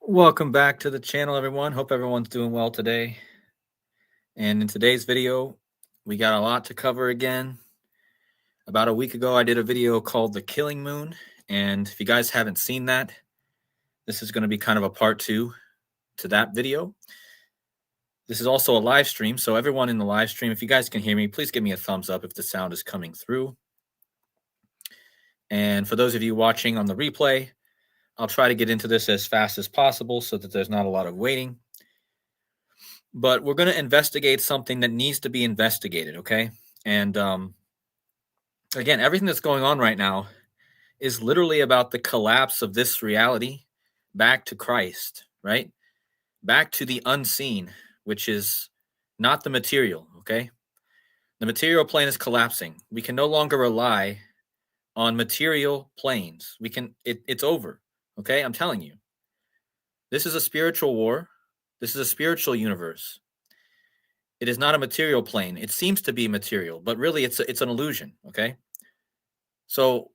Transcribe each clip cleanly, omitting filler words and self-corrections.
Welcome back to the channel, everyone. Hope everyone's doing well today. And in today's video, we got a lot to cover again. About a week ago, I did a video called The Killing Moon. And if you guys haven't seen that, this is going to be kind of a part 2 to that video. This is also a live stream. So everyone in the live stream, if you guys can hear me, please give me a thumbs up if the sound is coming through. And for those of you watching on the replay, I'll try to get into this as fast as possible so that there's not a lot of waiting. But we're going to investigate something that needs to be investigated, okay? And again, everything that's going on right now is literally about the collapse of this reality back to Christ, right? Back to the unseen, which is not the material, okay? The material plane is collapsing. We can no longer rely on material planes. It's over, okay? I'm telling you. This is a spiritual war. This is a spiritual universe. It is not a material plane. It seems to be material, but really it's an illusion, okay? So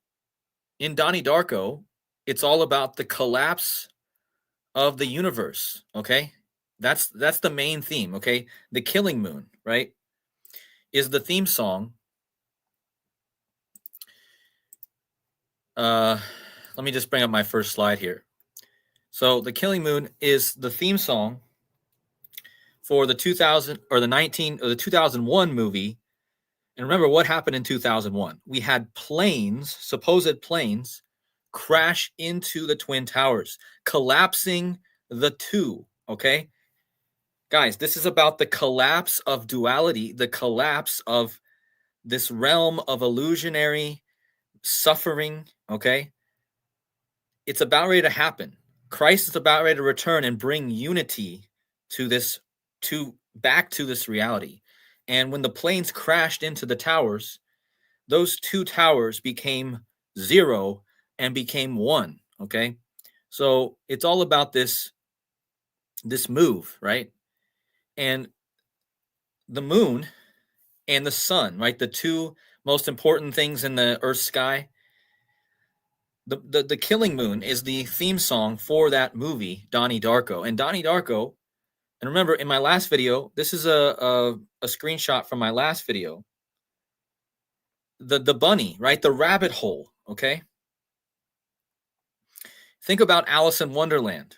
in Donnie Darko, it's all about the collapse of the universe, okay? That's the main theme, okay? The Killing Moon, right, is the theme song. Let me just bring up my first slide here. So The Killing Moon is the theme song for the 2001 movie. And remember what happened in 2001. We had planes, supposed planes, crash into the Twin Towers, collapsing the two, okay? Guys, this is about the collapse of duality, the collapse of this realm of illusionary suffering, okay? It's about ready to happen. Christ is about ready to return and bring unity back to this reality. And when the planes crashed into the towers, those two towers became 0 and became 1, okay? So it's all about this move, right? And the moon and the sun, right? The two most important things in the Earth sky. The Killing Moon is the theme song for that movie, Donnie Darko. And Donnie Darko, and remember in my last video, this is a screenshot from my last video. The bunny, right? The rabbit hole, okay? Think about Alice in Wonderland.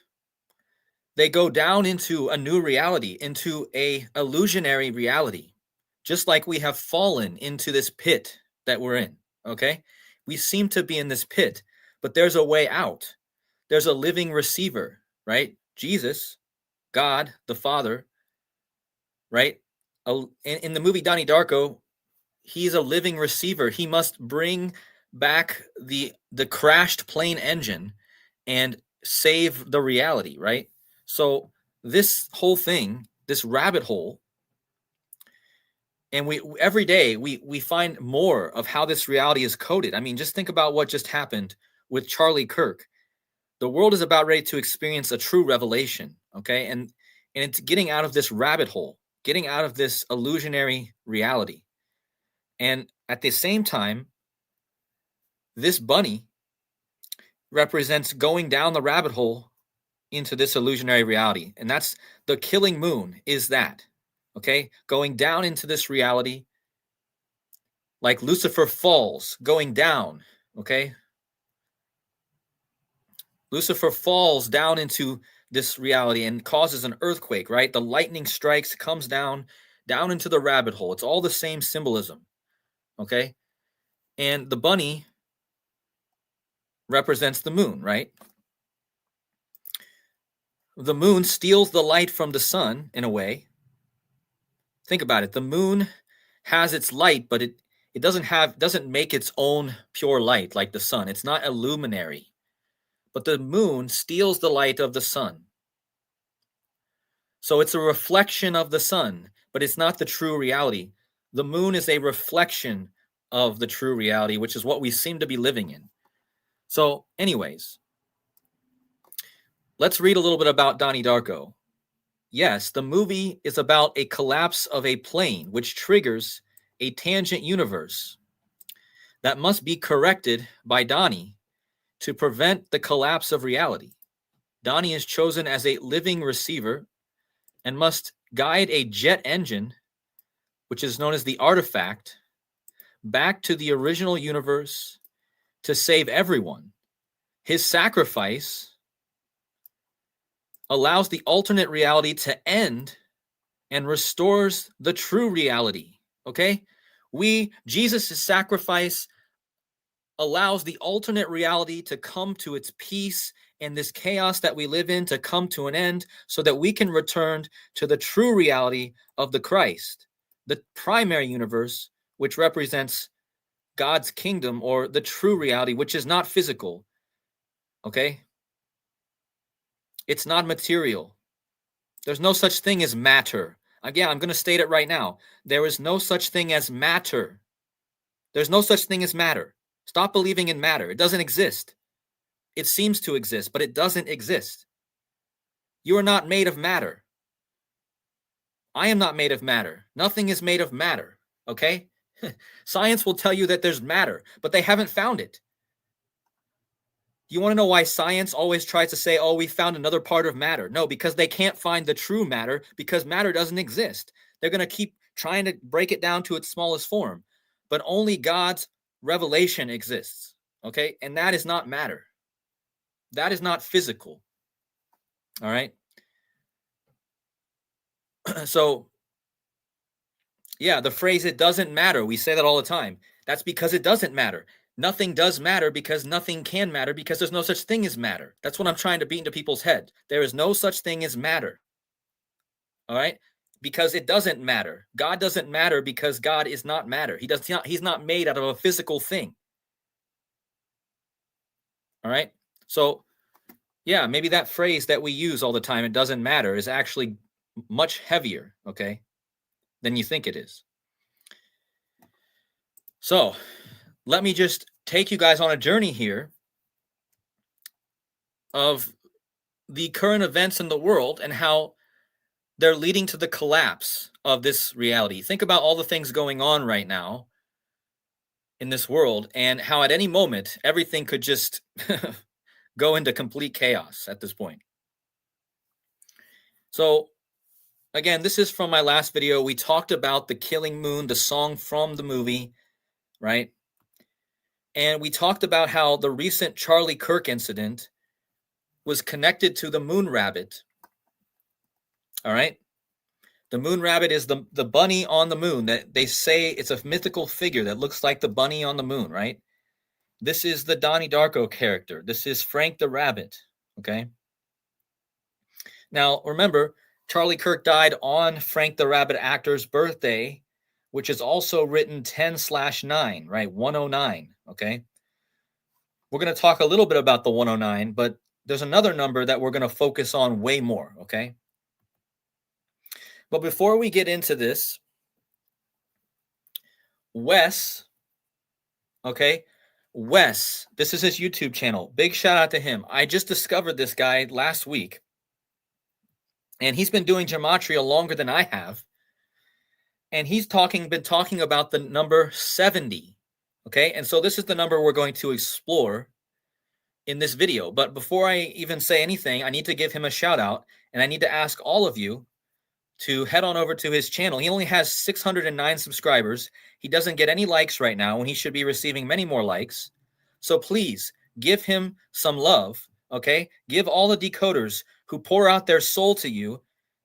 They go down into a new reality, into a illusionary reality, just like we have fallen into this pit that we're in, okay? We seem to be in this pit, but there's a way out. There's a living receiver, right? Jesus, God, the Father, right? In the movie Donnie Darko, he's a living receiver. He must bring back the crashed plane engine and save the reality, right? So this whole thing, this rabbit hole, and we every day we find more of how this reality is coded. I mean, just think about what just happened with Charlie Kirk. The world is about ready to experience a true revelation, okay? And it's getting out of this rabbit hole, getting out of this illusionary reality. And at the same time, this bunny represents going down the rabbit hole into this illusionary reality. And that's the Killing Moon is that, okay? Going down into this reality like Lucifer falls, going down, okay? Lucifer falls down into this reality and causes an earthquake, right? The lightning strikes, comes down into the rabbit hole. It's all the same symbolism, okay? And the bunny represents the moon, right? The moon steals the light from the sun in a way. Think about it. The moon has its light, but it doesn't make its own pure light like the sun. It's not illuminary. But the moon steals the light of the sun. So it's a reflection of the sun, but it's not the true reality. The moon is a reflection of the true reality, which is what we seem to be living in. So anyways, let's read a little bit about Donnie Darko. Yes, the movie is about a collapse of a plane, which triggers a tangent universe that must be corrected by Donnie to prevent the collapse of reality. Donnie is chosen as a living receiver and must guide a jet engine, which is known as the artifact, back to the original universe to save everyone. His sacrifice allows the alternate reality to end and restores the true reality. Okay? Jesus' sacrifice allows the alternate reality to come to its peace and this chaos that we live in to come to an end so that we can return to the true reality of the Christ, the primary universe, which represents God's kingdom, or the true reality, which is not physical. Okay? It's not material. There's no such thing as matter. Again, I'm going to state it right now. There is no such thing as matter. There's no such thing as matter. Stop believing in matter. It doesn't exist. It seems to exist, but it doesn't exist. You are not made of matter. I am not made of matter. Nothing is made of matter. Okay? Science will tell you that there's matter, but they haven't found it. You want to know why science always tries to say, oh, we found another part of matter? No, because they can't find the true matter, because matter doesn't exist. They're going to keep trying to break it down to its smallest form. But only God's revelation exists. Okay? And that is not matter. That is not physical. All right? So, yeah, the phrase, it doesn't matter, we say that all the time. That's because it doesn't matter. Nothing does matter because nothing can matter, because there's no such thing as matter. That's what I'm trying to beat into people's head. There is no such thing as matter. All right? Because it doesn't matter. God doesn't matter because God is not matter. He's not made out of a physical thing. All right? So, yeah, maybe that phrase that we use all the time, it doesn't matter, is actually much heavier, okay, than you think it is. So, let me just take you guys on a journey here of the current events in the world and how they're leading to the collapse of this reality. Think about all the things going on right now in this world and how at any moment everything could just go into complete chaos at this point. So, again, this is from my last video. We talked about The Killing Moon, the song from the movie, right? And we talked about how the recent Charlie Kirk incident was connected to the moon rabbit. All right? The moon rabbit is the bunny on the moon. That they say it's a mythical figure that looks like the bunny on the moon, right? This is the Donnie Darko character. This is Frank the Rabbit, okay? Now, remember, Charlie Kirk died on Frank the Rabbit actor's birthday, which is also written 10/9, right? 109, okay? We're going to talk a little bit about the 109, but there's another number that we're going to focus on way more, okay? But before we get into this, Wes, okay? Wes, this is his YouTube channel. Big shout out to him. I just discovered this guy last week. And he's been doing gematria longer than I have. And he's been talking about the number 70. Okay? And so this is the number we're going to explore in this video. But before I even say anything, I need to give him a shout out. And I need to ask all of you to head on over to his channel. He only has 609 subscribers. He doesn't get any likes right now when he should be receiving many more likes. So please give him some love, okay? Give all the decoders who pour out their soul to you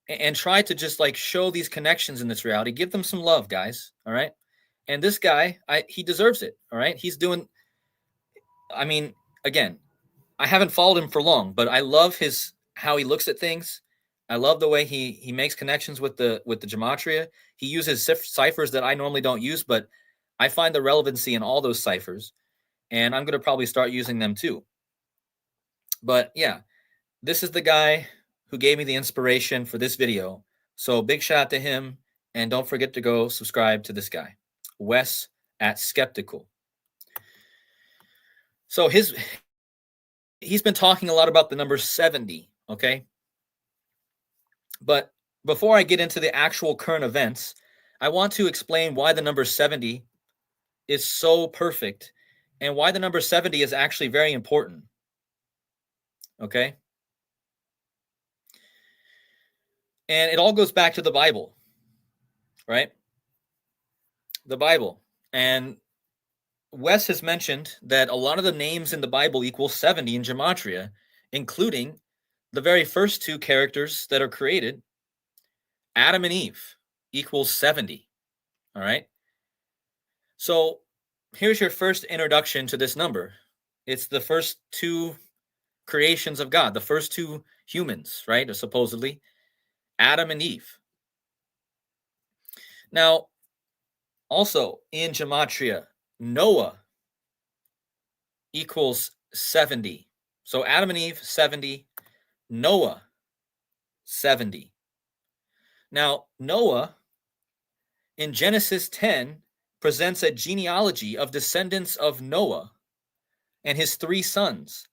and try to just like show these connections in this reality. Give them some love, guys, all right? And this guy, he deserves it, all right? He's doing, I mean, again, I haven't followed him for long, but I love how he looks at things. I love the way he makes connections with the gematria. He uses ciphers that I normally don't use, but I find the relevancy in all those ciphers, and I'm going to probably start using them too. But yeah, this is the guy who gave me the inspiration for this video. So big shout out to him, and don't forget to go subscribe to this guy, Wes at Skeptical. So he's been talking a lot about the number 70, okay? But before I get into the actual current events, I want to explain why the number 70 is so perfect and why the number 70 is actually very important. Okay? And it all goes back to the Bible, right? The Bible. And Wes has mentioned that a lot of the names in the Bible equal 70 in gematria, including the very first two characters that are created, Adam and Eve, equals 70. All right. So here's your first introduction to this number. It's the first two creations of God, the first two humans, right? Or supposedly Adam and Eve. Now, also in gematria, Noah equals 70. So Adam and Eve, 70. Noah, 70. Now, Noah in Genesis 10 presents a genealogy of descendants of Noah and his three sons,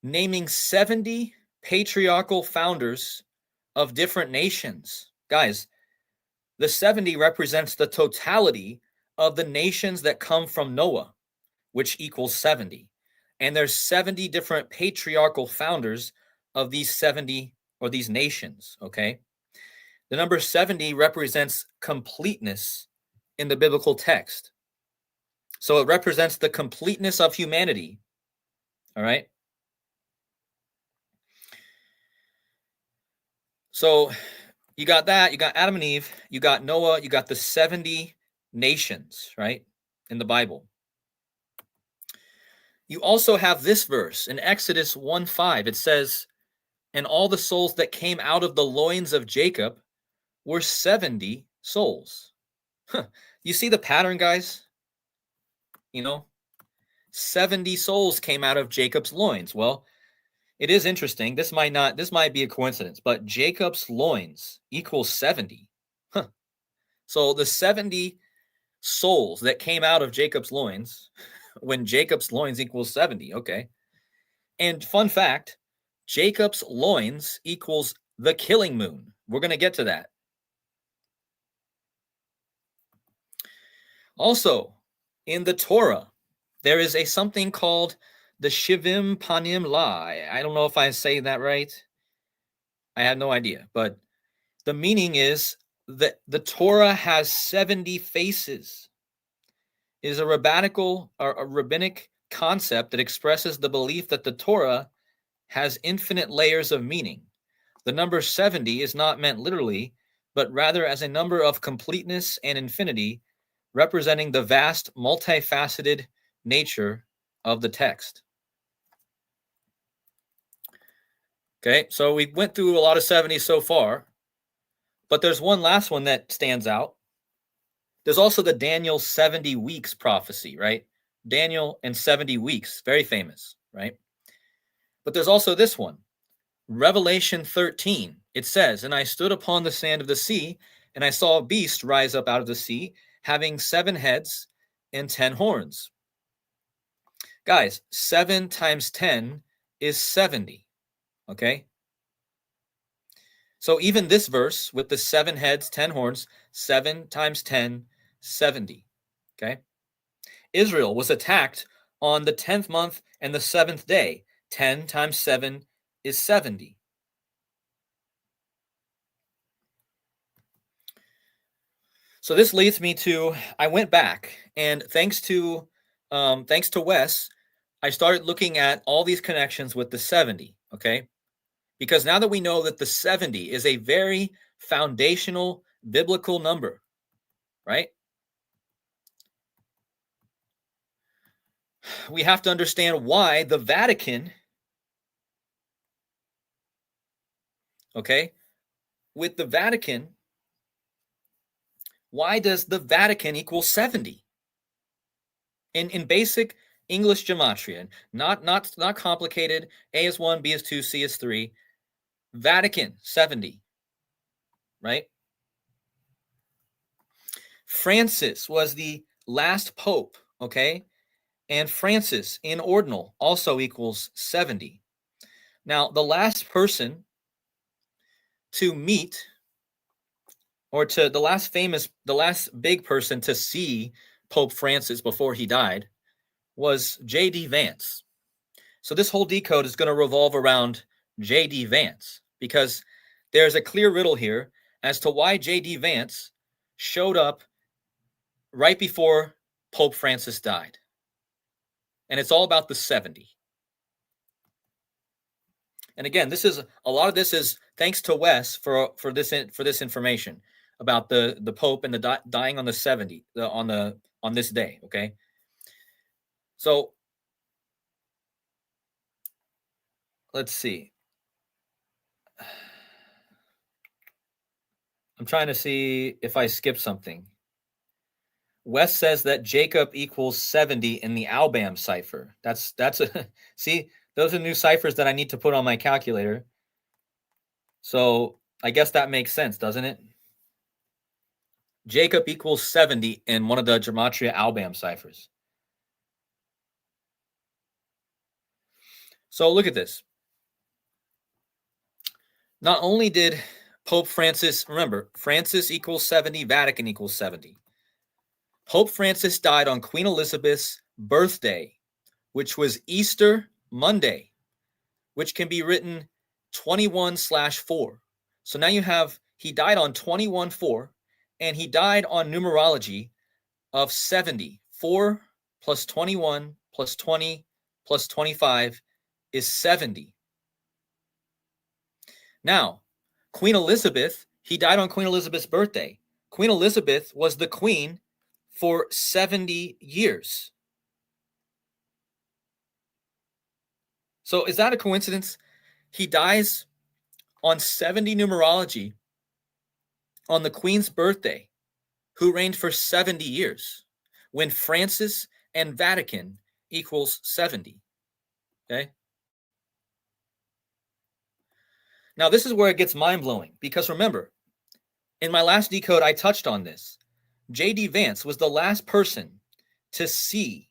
naming 70 patriarchal founders of different nations. Guys, the 70 represents the totality of the nations that come from Noah, which equals 70. And there's 70 different patriarchal founders of these 70 or these nations, okay? The number 70 represents completeness in the biblical text. So it represents the completeness of humanity, all right? So you got that, you got Adam and Eve, you got Noah, you got the 70 nations, right, in the Bible. You also have this verse in Exodus 1:5. It says, and all the souls that came out of the loins of Jacob were 70 souls. You see the pattern, guys? 70 souls came out of Jacob's loins. Well, it is interesting. This might be a coincidence, but Jacob's loins equals 70. So the 70 souls that came out of Jacob's loins, when Jacob's loins equals 70, okay. And fun fact, Jacob's loins equals the killing moon. We're going to get to that. Also, in the Torah, there is something called the Shivim Panim La. I don't know if I'm saying that right. I have no idea. But the meaning is that the Torah has 70 faces. It is a rabbinic concept that expresses the belief that the Torah has infinite layers of meaning. The number 70 is not meant literally, but rather as a number of completeness and infinity, representing the vast, multifaceted nature of the text. Okay, so we went through a lot of 70s so far, but there's one last one that stands out. There's also the Daniel 70 weeks prophecy, right? Daniel and 70 weeks, very famous, right? But there's also this one, Revelation 13. It says, and I stood upon the sand of the sea, and I saw a beast rise up out of the sea, having 7 heads and 10 horns. Guys, 7 times 10 is 70, okay? So even this verse with the 7 heads, 10 horns, 7 times 10, 70, okay? Israel was attacked on the 10th month and the 7th day. 10 times 7 is 70. So this leads me to, I went back, and thanks to Wes, I started looking at all these connections with the 70, okay? Because now that we know that the 70 is a very foundational biblical number, right? We have to understand why the Vatican, okay, with the Vatican, why does the Vatican equal 70? In basic English gematria, not complicated. A is 1, B is 2, C is 3. Vatican 70, right? Francis was the last pope, okay? And Francis in ordinal also equals 70. Now, the last person to meet, or to the last big person to see Pope Francis before he died was J.D. Vance. So this whole decode is going to revolve around J.D. Vance, because there's a clear riddle here as to why J.D. Vance showed up right before Pope Francis died. And it's all about the 70. And again, this is a lot of this is thanks to Wes for this information about the Pope and the dying on the 70 on this day. Okay, so let's see. I'm trying to see if I skipped something. Wes says that Jacob equals 70 in the Albam cipher. That's a see, those are new ciphers that I need to put on my calculator. So I guess that makes sense, doesn't it? Jacob equals 70 in one of the Gematria Albam ciphers. So look at this. Not only did Pope Francis, remember, Francis equals 70, Vatican equals 70. Pope Francis died on Queen Elizabeth's birthday, which was Easter Monday, which can be written 21/4. So now you have, he died on 21/4, and he died on numerology of 70. 4 plus 21 plus 20 plus 25 is 70. Now, Queen Elizabeth, he died on Queen Elizabeth's birthday. Queen Elizabeth was the queen for 70 years. So is that a coincidence? He dies on 70 numerology on the queen's birthday, who reigned for 70 years, when Francis and Vatican equals 70. Okay? Now, this is where it gets mind-blowing, because remember, in my last decode, I touched on this. J.D. Vance was the last person to see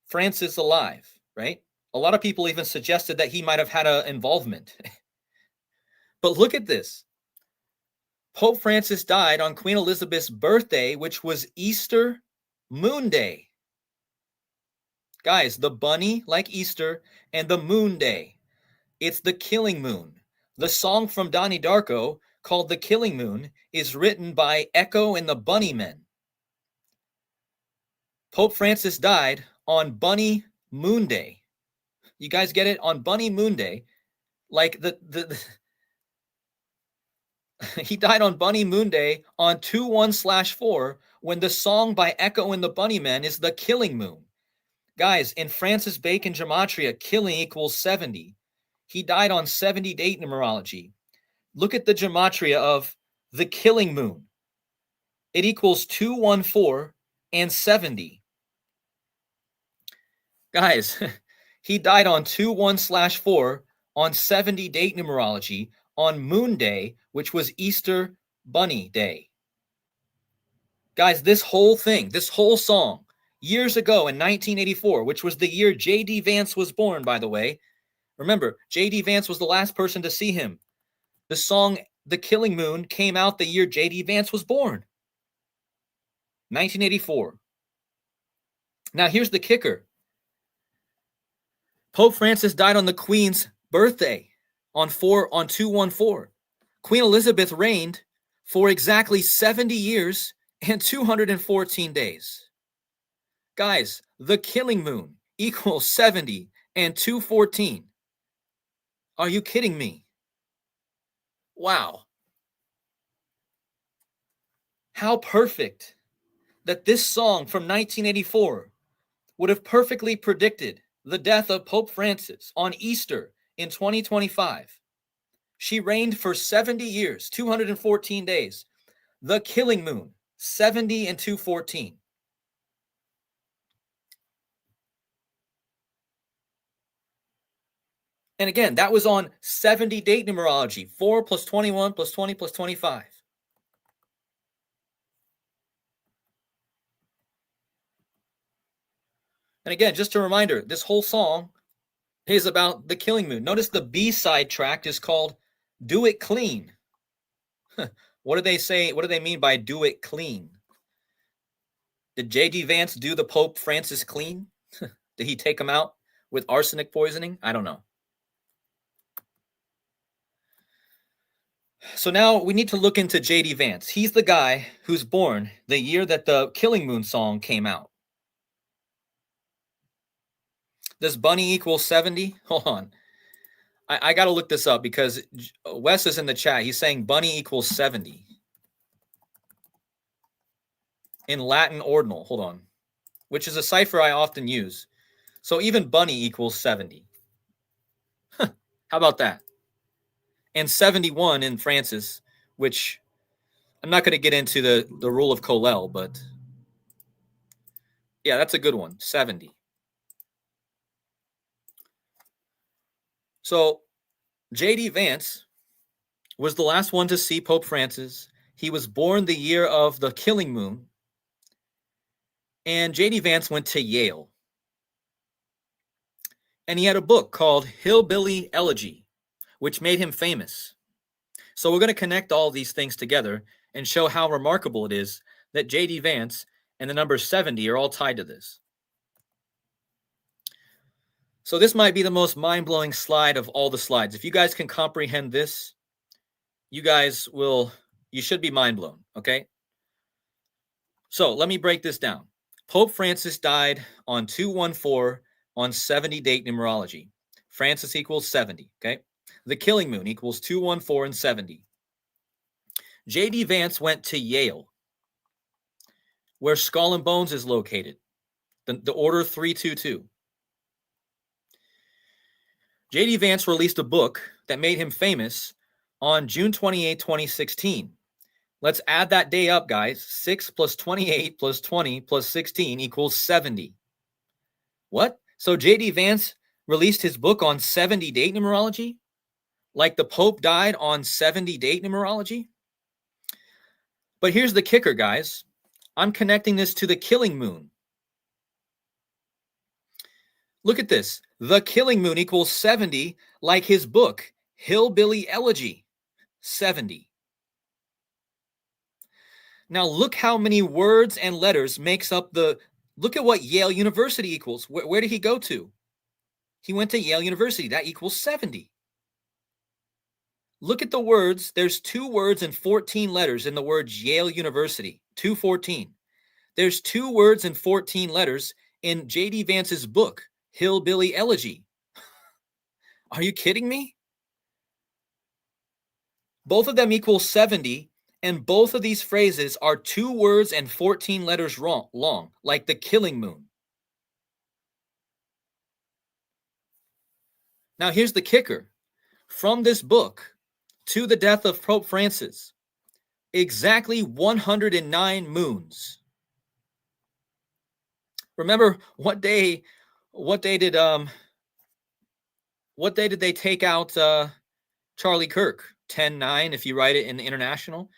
Francis alive, right? A lot of people even suggested that he might have had an involvement. But look at this. Pope Francis died on Queen Elizabeth's birthday, which was Easter Moon Day. Guys, the bunny like Easter and the moon day. It's the killing moon. The song from Donnie Darko called The Killing Moon is written by Echo and the Bunnymen. Pope Francis died on Bunny Moon Day. You guys get it? On Bunny Moon Day. Like he died on Bunny Moon Day on 2/1/4 when the song by Echo and the Bunnymen is The Killing Moon. Guys, in Francis Bacon Gematria, killing equals 70. He died on 70 date numerology. Look at the Gematria of the killing moon. It equals 214 and 70. Guys, he died on 2/1/4 on 70 date numerology on Moon Day, which was Easter Bunny Day. Guys, this whole thing, this whole song, years ago in 1984, which was the year J.D. Vance was born, by the way. Remember, J.D. Vance was the last person to see him. The song The Killing Moon came out the year J.D. Vance was born. 1984. Now, here's the kicker. Pope Francis died on the Queen's birthday on 2/14. Queen Elizabeth reigned for exactly 70 years and 214 days. Guys, the killing moon equals 70 and 214. Are you kidding me? Wow. How perfect that this song from 1984 would have perfectly predicted the death of Pope Francis on Easter in 2025. She reigned for 70 years, 214 days. The killing moon, 70 and 214. And again, that was on 70 date numerology, 4 plus 21 plus 20 plus 25. And again, just a reminder, this whole song is about the killing moon. Notice the B-side track is called Do It Clean. What do they say? What do they mean by do it clean? Did J.D. Vance do the Pope Francis clean? Did he take him out with arsenic poisoning? I don't know. So now we need to look into J.D. Vance. He's the guy who's born the year that the Killing Moon song came out. Does bunny equal 70? Hold on. I got to look this up because Wes is in the chat. He's saying bunny equals 70. In Latin ordinal. Hold on. Which is a cipher I often use. So even bunny equals 70. How about that? And 71 in Francis, which I'm not going to get into the rule of Colel, but yeah, that's a good one. 70. So J.D. Vance was the last one to see Pope Francis. He was born the year of the Killing Moon. And J.D. Vance went to Yale. And he had a book called Hillbilly Elegy, which made him famous. So we're going to connect all these things together and show how remarkable it is that J.D. Vance and the number 70 are all tied to this. So this might be the most mind-blowing slide of all the slides. If you guys can comprehend this, you should be mind-blown, okay? So let me break this down. Pope Francis died on 214 on 70 date numerology. Francis equals 70, okay? The Killing Moon equals 214 and 70. J.D. Vance went to Yale, where Skull and Bones is located, the order 322. J.D. Vance released a book that made him famous on June 28, 2016. Let's add that day up, guys. 6 plus 28 plus 20 plus 16 equals 70. What? So J.D. Vance released his book on 70 date numerology? Like the Pope died on 70 date numerology? But here's the kicker, guys. I'm connecting this to the Killing Moon. Look at this. The Killing Moon equals 70, like his book, Hillbilly Elegy, 70. Now look how many words and letters makes up look at what Yale University equals. Where did he go to? He went to Yale University. That equals 70. Look at the words. There's 2 words and 14 letters in the word Yale University, 214. There's 2 words and 14 letters in J.D. Vance's book, Hillbilly Elegy. Are you kidding me? Both of them equal 70, and both of these phrases are 2 words and 14 letters long, like the Killing Moon. Now here's the kicker. From this book to the death of Pope Francis, exactly 109 moons. Remember what day did they take out Charlie Kirk? 10-9 if you write it in the international.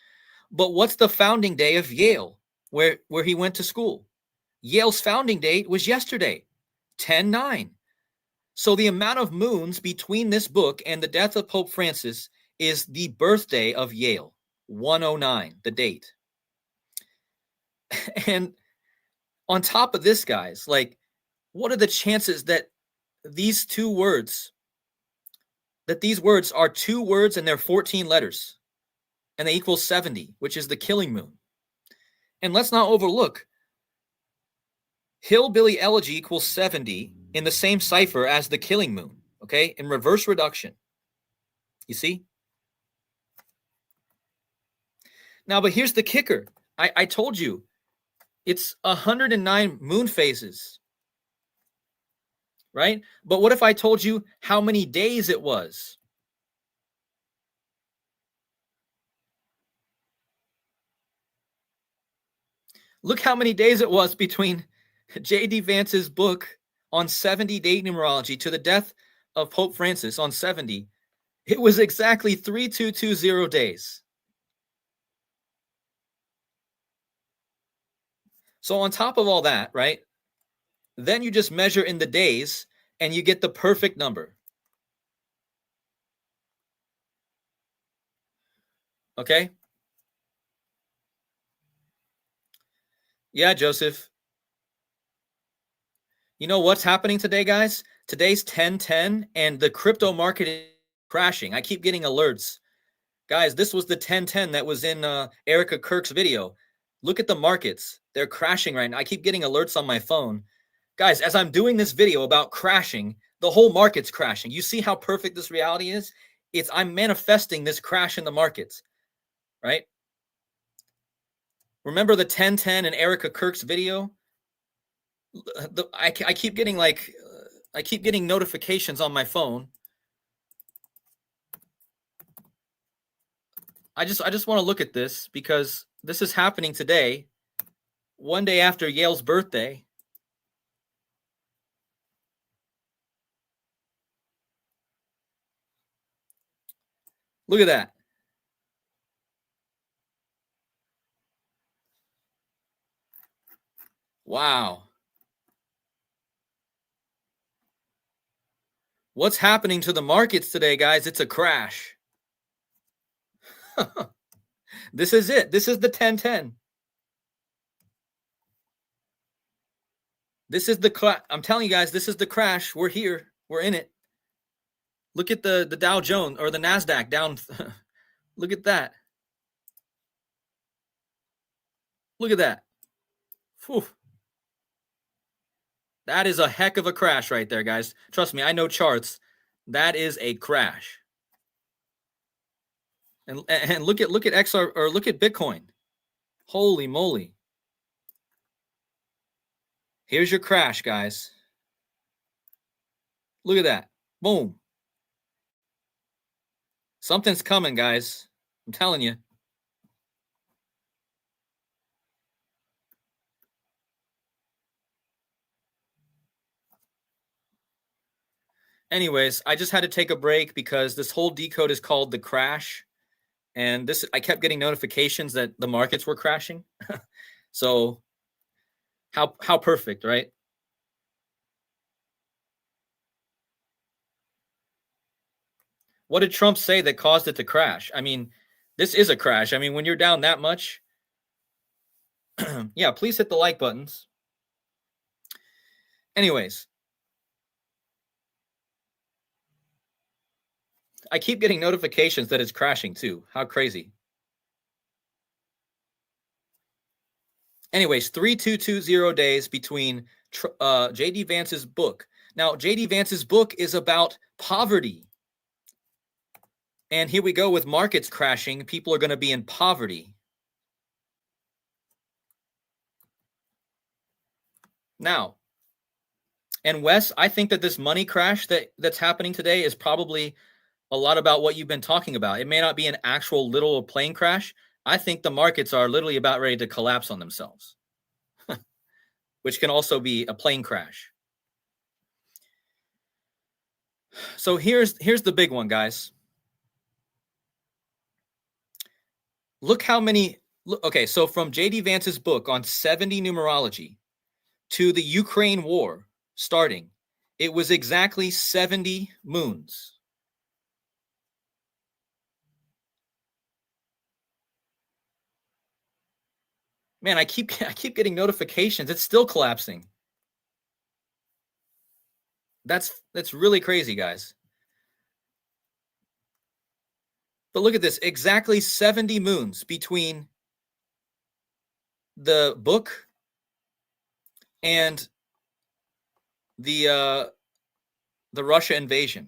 But what's the founding day of Yale, where he went to school? Yale's founding date was yesterday, 10-9. So the amount of moons between this book and the death of Pope Francis is the birthday of Yale, 109, the date. And on top of this, guys, like, what are the chances that these words are 2 words and they're 14 letters and they equal 70, which is the Killing Moon? And let's not overlook, Hillbilly Elegy equals 70 in the same cipher as the Killing Moon, okay? In reverse reduction. You see? Now, but here's the kicker. I told you, it's 109 moon phases, right? But what if I told you how many days it was? Look how many days it was between J.D. Vance's book on 70 date numerology to the death of Pope Francis on 70. It was exactly 3220 days. So on top of all that, right, then you just measure in the days and you get the perfect number. Okay? Yeah, Joseph. You know what's happening today, guys? Today's 10-10 and the crypto market is crashing. I keep getting alerts. Guys, this was the 1010 that was in Erica Kirk's video. Look at the markets. They're crashing right now. I keep getting alerts on my phone. Guys, as I'm doing this video about crashing, the whole market's crashing. You see how perfect this reality is? I'm manifesting this crash in the markets, right? Remember the 1010 and Erica Kirk's video? I keep getting I keep getting notifications on my phone. I just want to look at this because this is happening today, one day after Yale's birthday. Look at that. Wow. What's happening to the markets today, guys? It's a crash. This is it. This is the 1010. This is I'm telling you guys, this is the crash. We're here. We're in it. Look at the Dow Jones or the NASDAQ down. Look at that. Look at that. Whew. That is a heck of a crash right there, guys. Trust me, I know charts. That is a crash. And look at XR or look at Bitcoin. Holy moly. Here's your crash, guys. Look at that. Boom. Something's coming, guys. I'm telling you. Anyways, I just had to take a break because this whole decode is called the crash. And I kept getting notifications that the markets were crashing. So how perfect, right? What did Trump say that caused it to crash? I mean, this is a crash. I mean, when you're down that much, yeah, please hit the like buttons. Anyways, I keep getting notifications that it's crashing too. How crazy. Anyways, 3220 days between J.D. Vance's book. Now, J.D. Vance's book is about poverty. And here we go with markets crashing. People are going to be in poverty. Now, and Wes, I think that this money crash that's happening today is probably a lot about what you've been talking about. It may not be an actual literal plane crash. I think the markets are literally about ready to collapse on themselves, which can also be a plane crash. So here's the big one, guys. Look how many. Okay, so from J.D. Vance's book on 70 numerology to the Ukraine war starting, it was exactly 70 moons. Man, I keep getting notifications. It's still collapsing. That's really crazy, guys. But look at this, exactly 70 moons between the book and the Russia invasion.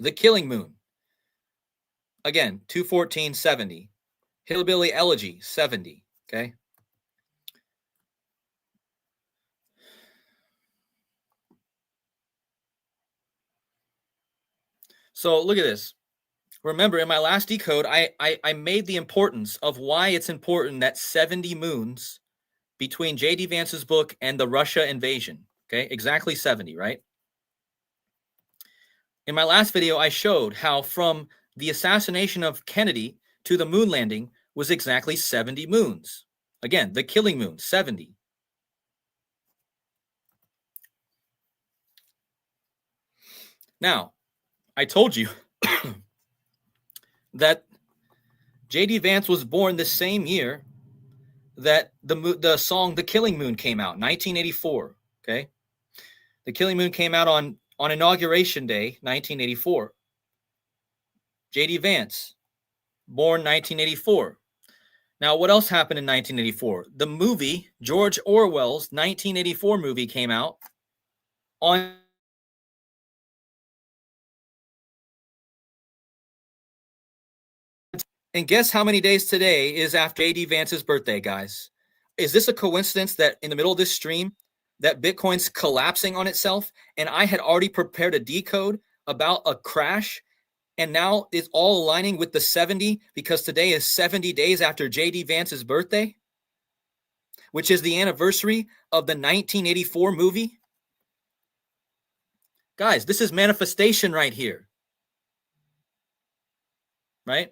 The Killing Moon. Again, 21470. Hillbilly Elegy, 70. Okay. So look at this. Remember, in my last decode, I made the importance of why it's important that 70 moons between J.D. Vance's book and the Russia invasion. Okay, exactly 70, right? In my last video, I showed how from the assassination of Kennedy to the moon landing was exactly 70 moons. Again, the Killing Moon, 70. Now, I told you that J.D. Vance was born the same year that the song The Killing Moon came out, 1984, okay? The Killing Moon came out on Inauguration Day, 1984. J.D. Vance, born 1984. Now, what else happened in 1984? The movie, George Orwell's 1984 movie came out on. And guess how many days today is after J.D. Vance's birthday, guys? Is this a coincidence that in the middle of this stream, that Bitcoin's collapsing on itself, and I had already prepared a decode about a crash, and now it's all aligning with the 70 because today is 70 days after J.D. Vance's birthday, which is the anniversary of the 1984 movie? Guys, this is manifestation right here. Right?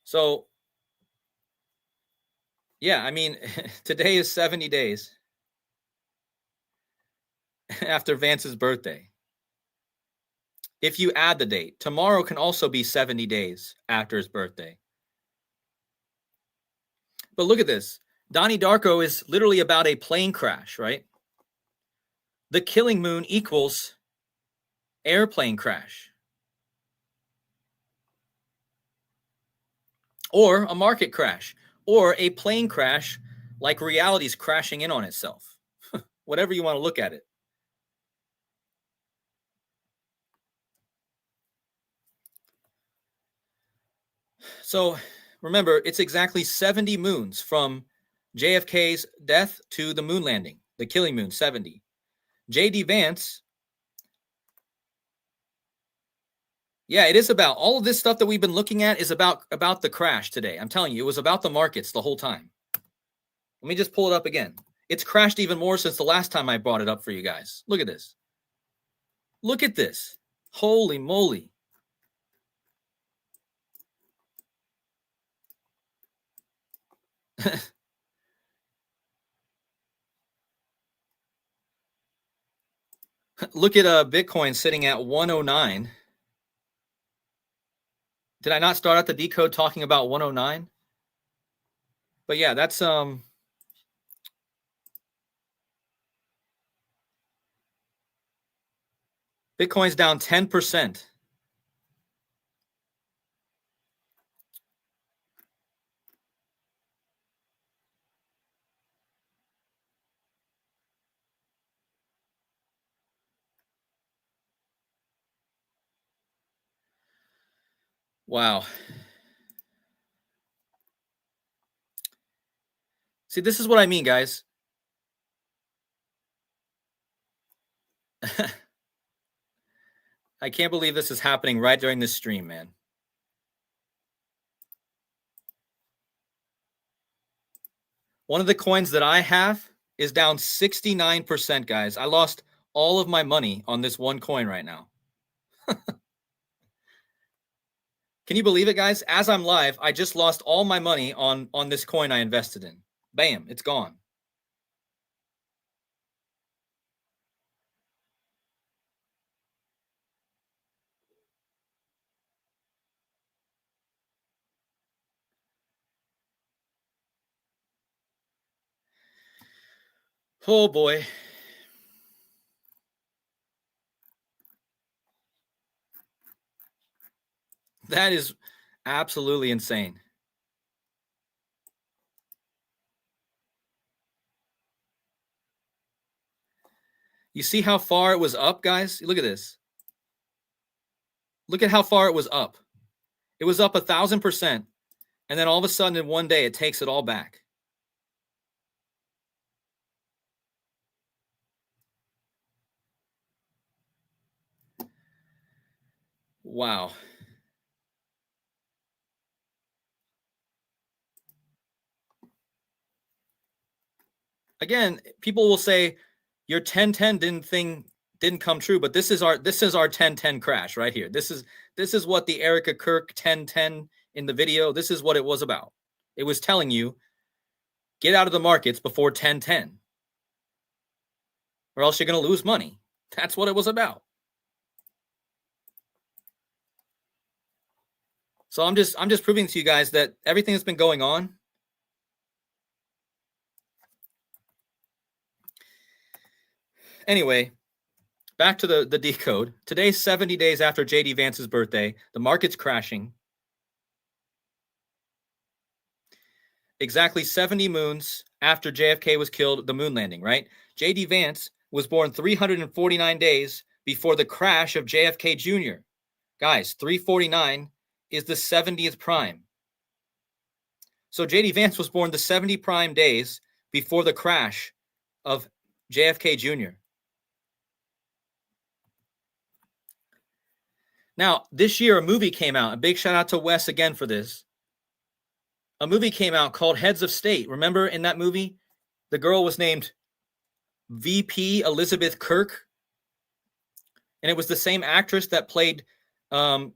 So, yeah, I mean, today is 70 days after Vance's birthday. If you add the date, tomorrow can also be 70 days after his birthday. But look at this. Donnie Darko is literally about a plane crash, right? The killing moon equals airplane crash. Or a market crash. Or a plane crash like reality's crashing in on itself. Whatever you want to look at it. So remember, it's exactly 70 moons from JFK's death to the moon landing, the killing moon, 70. J.D. Vance, yeah, it is about all of this stuff that we've been looking at is about the crash today. I'm telling you, it was about the markets the whole time. Let me just pull it up again. It's crashed even more since the last time I brought it up for you guys. Look at this. Look at this. Holy moly. Look at Bitcoin sitting at 109. Did I not start out the decode talking about 109? But yeah, that's Bitcoin's down 10%. Wow. See, this is what I mean, guys. I can't believe this is happening right during this stream, man. One of the coins that I have is down 69%, guys. I lost all of my money on this one coin right now. Can you believe it, guys? As I'm live, I just lost all my money on this coin I invested in. Bam, it's gone. Oh boy. That is absolutely insane. You see how far it was up, guys? Look at this. Look at how far it was up. It was up 1,000%. And then all of a sudden in one day, it takes it all back. Wow. Again, people will say your 1010 didn't come true, but this is our 1010 crash right here. This is what the Erica Kirk 1010 in the video, this is what it was about. It was telling you get out of the markets before 1010 or else you're going to lose money. That's what it was about. So I'm just proving to you guys that everything that's been going on Anyway, back to the decode. Today's 70 days after J.D. Vance's birthday. The market's crashing. Exactly 70 moons after JFK was killed, the moon landing, right? J.D. Vance was born 349 days before the crash of JFK Jr. Guys, 349 is the 70th prime. So J.D. Vance was born the 70 prime days before the crash of JFK Jr. Now, this year, a movie came out. A big shout out to Wes again for this. A movie came out called Heads of State. Remember in that movie, the girl was named VP Elizabeth Kirk. And it was the same actress that played the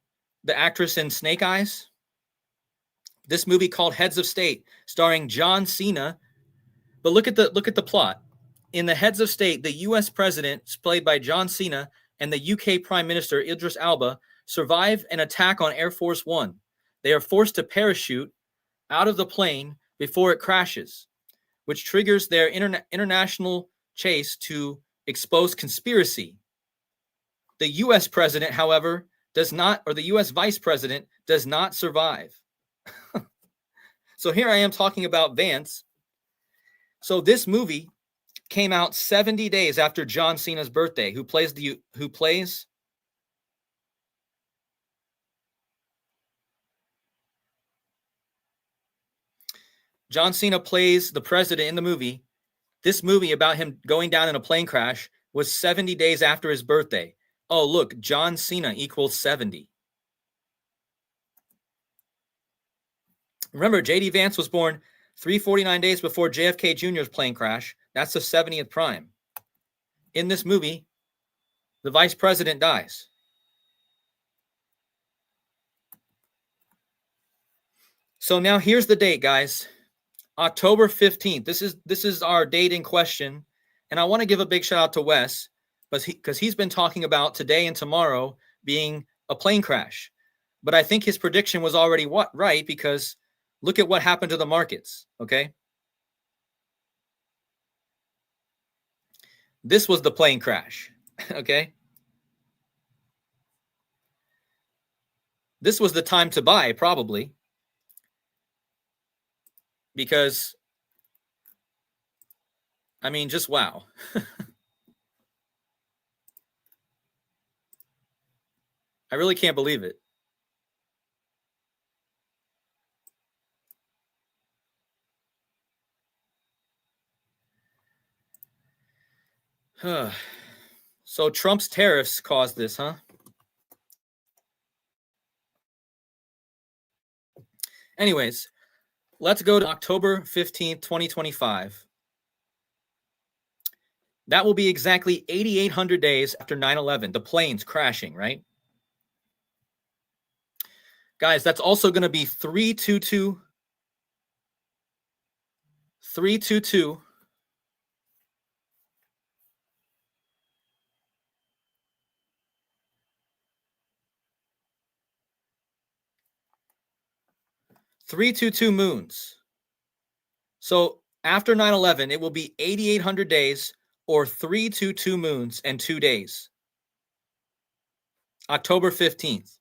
actress in Snake Eyes. This movie called Heads of State, starring John Cena. But look at the plot. In the Heads of State, the U.S. president, played by John Cena, and the UK Prime Minister Idris Elba survive an attack on Air Force One. They are forced to parachute out of the plane before it crashes, which triggers their international chase to expose conspiracy. The U.S. president, however, does not, or the U.S. vice president does not survive. So here I am talking about Vance. So this movie came out 70 days after John Cena's birthday. Who plays John Cena plays the president in the movie. This movie about him going down in a plane crash was 70 days after his birthday. Oh, look, John Cena equals 70. Remember, J.D. Vance was born 349 days before JFK Jr.'s plane crash. That's the 70th prime. In this movie, the vice president dies. So now here's the date, guys. October 15th. This is our date in question. And I want to give a big shout out to Wes, because he's been talking about today and tomorrow being a plane crash. But I think his prediction was already right, because look at what happened to the markets, okay? This was the plane crash, okay? This was the time to buy, probably, because, I mean, just wow. I really can't believe it. So Trump's tariffs caused this, huh? Anyways, let's go to October 15th, 2025. That will be exactly 8,800 days after 9/11, the planes crashing, right? Guys, that's also going to be 322. 322. moons. So after 9/11, it will be 8,800 days or 322 moons and 2 days. October 15th.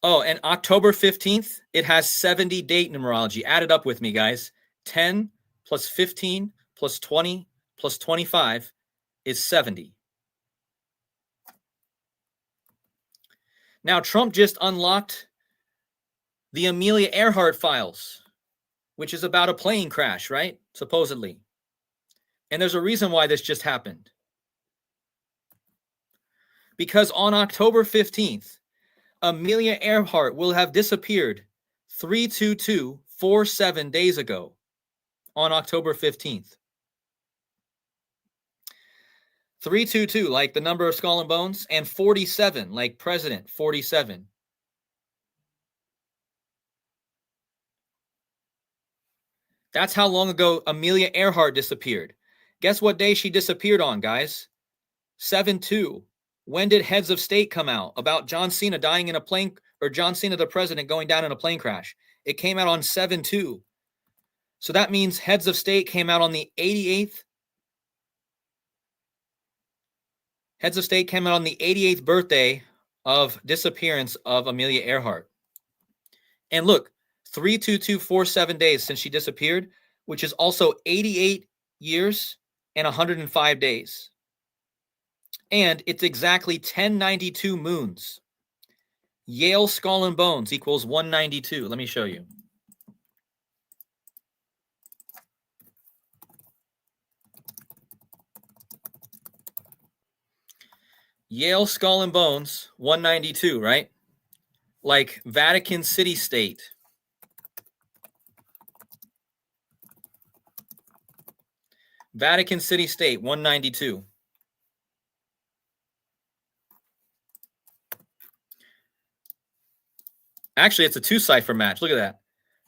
Oh, and October 15th, it has 70 date numerology. Add it up with me, guys. 10 plus 15 plus 20 plus 25 is 70. Now, Trump just unlocked the Amelia Earhart files, which is about a plane crash, right? Supposedly. And there's a reason why this just happened. Because on October 15th, Amelia Earhart will have disappeared 32247 days ago on October 15th. 322, like the number of Skull and Bones, and 47, like President 47. That's how long ago Amelia Earhart disappeared. Guess what day she disappeared on, guys? 7/2. When did Heads of State come out about John Cena dying in a plane, or John Cena, the president, going down in a plane crash? It came out on 7/2. So that means Heads of State came out on the 88th. Heads of State came out on the 88th birthday of disappearance of Amelia Earhart. And look, 32247 days since she disappeared, which is also 88 years and 105 days. And it's exactly 1092 moons. Yale Skull and Bones equals 192. Let me show you. Yale Skull and Bones, 192, right? Like Vatican City State. Vatican City State, 192. Actually, it's a two-cipher match. Look at that.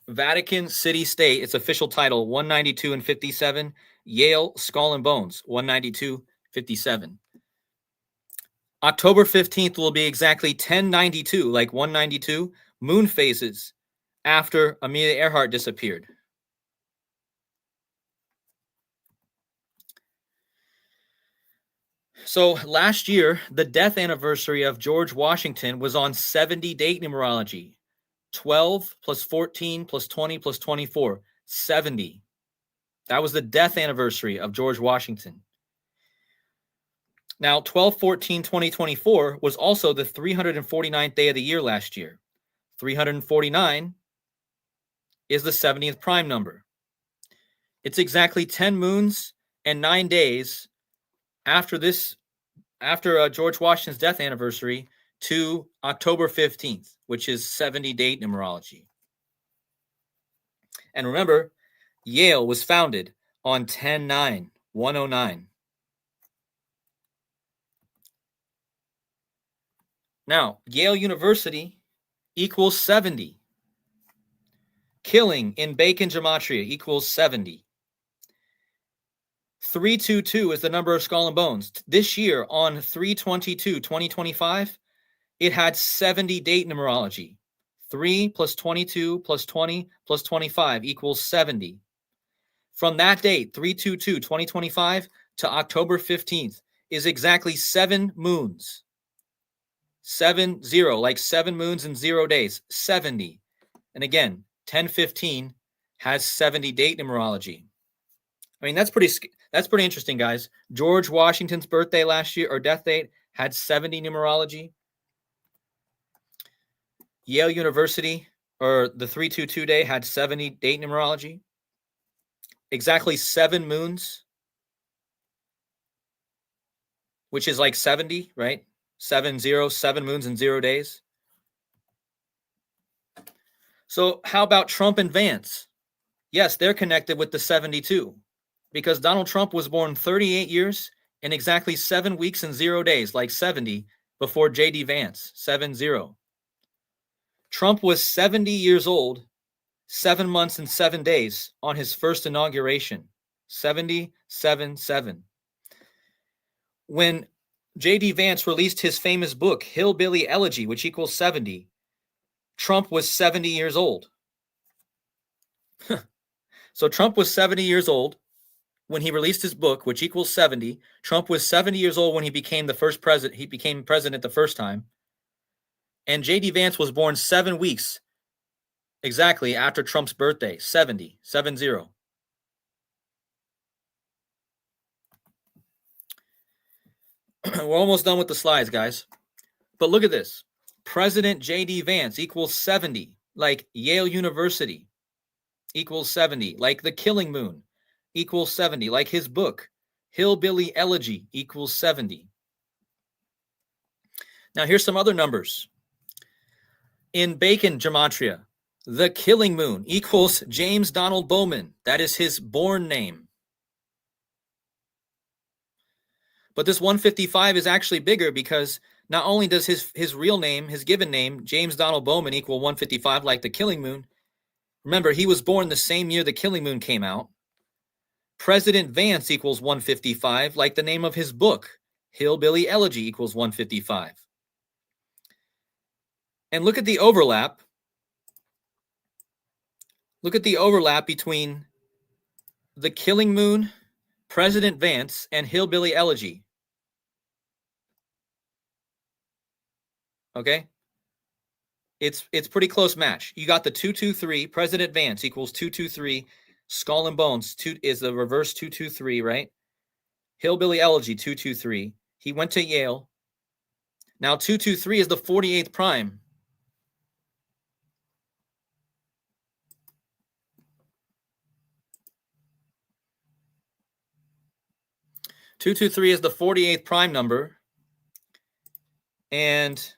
Vatican City State, its official title, 192 and 57. Yale Skull and Bones, 192, 57. October 15th will be exactly 1092, like 192, moon phases after Amelia Earhart disappeared. So last year, the death anniversary of George Washington was on 70 date numerology. 12 plus 14 plus 20 plus 24, 70. That was the death anniversary of George Washington. Now, 12/14/2024 was also the 349th day of the year last year. 349 is the 70th prime number. It's exactly 10 moons and 9 days after George Washington's death anniversary to October 15th, which is 70 date numerology. And remember, Yale was founded on 10/9/109. Now, Yale University equals 70. Killing in Bacon Gematria equals 70. 322 is the number of Skull and Bones. This year, on 3/22/2025, it had 70 date numerology. 3 plus 22 plus 20 plus 25 equals 70. From that date, 3/22/2025 to October 15th, is exactly 7 moons. 7-0, like 7 moons and 0 days, 70. And again, 1015 has 70 date numerology. I mean, that's pretty interesting, guys. George Washington's birthday last year, or death date, had 70 numerology. Yale University, or the 322 day, had 70 date numerology. Exactly 7 moons, which is like 70, right? 7-0, 7 moons and 0 days. So how about Trump and Vance? Yes, they're connected with the 72 because Donald Trump was born 38 years and exactly 7 weeks and 0 days, like 70, before J.D. Vance, 7-0. Trump was 70 years old, 7 months and 7 days on his first inauguration, 70-7-7. When J.D. Vance released his famous book, Hillbilly Elegy, which equals 70, Trump was 70 years old. So Trump was 70 years old when he released his book, which equals 70. Trump was 70 years old when he became the first president. He became president the first time. And J.D. Vance was born 7 weeks exactly after Trump's birthday, 70, 7-0. We're almost done with the slides, guys. But look at this. President J.D. Vance equals 70, like Yale University equals 70, like the Killing Moon equals 70, like his book, Hillbilly Elegy equals 70. Now, here's some other numbers. In Bacon Gematria, the Killing Moon equals James Donald Bowman. That is his born name. But this 155 is actually bigger because not only does his real name, his given name, James Donald Bowman, equal 155 like the Killing Moon. Remember, he was born the same year the Killing Moon came out. President Vance equals 155 like the name of his book, Hillbilly Elegy equals 155. And look at the overlap. Look at the overlap between The Killing Moon, President Vance, and Hillbilly Elegy. Okay? It's pretty close match. You got the 223, President Vance equals 223, Skull and Bones is the reverse 223, right? Hillbilly Elegy 223. He went to Yale. Now 223 is the 48th prime. Two two three is the 48th prime number, and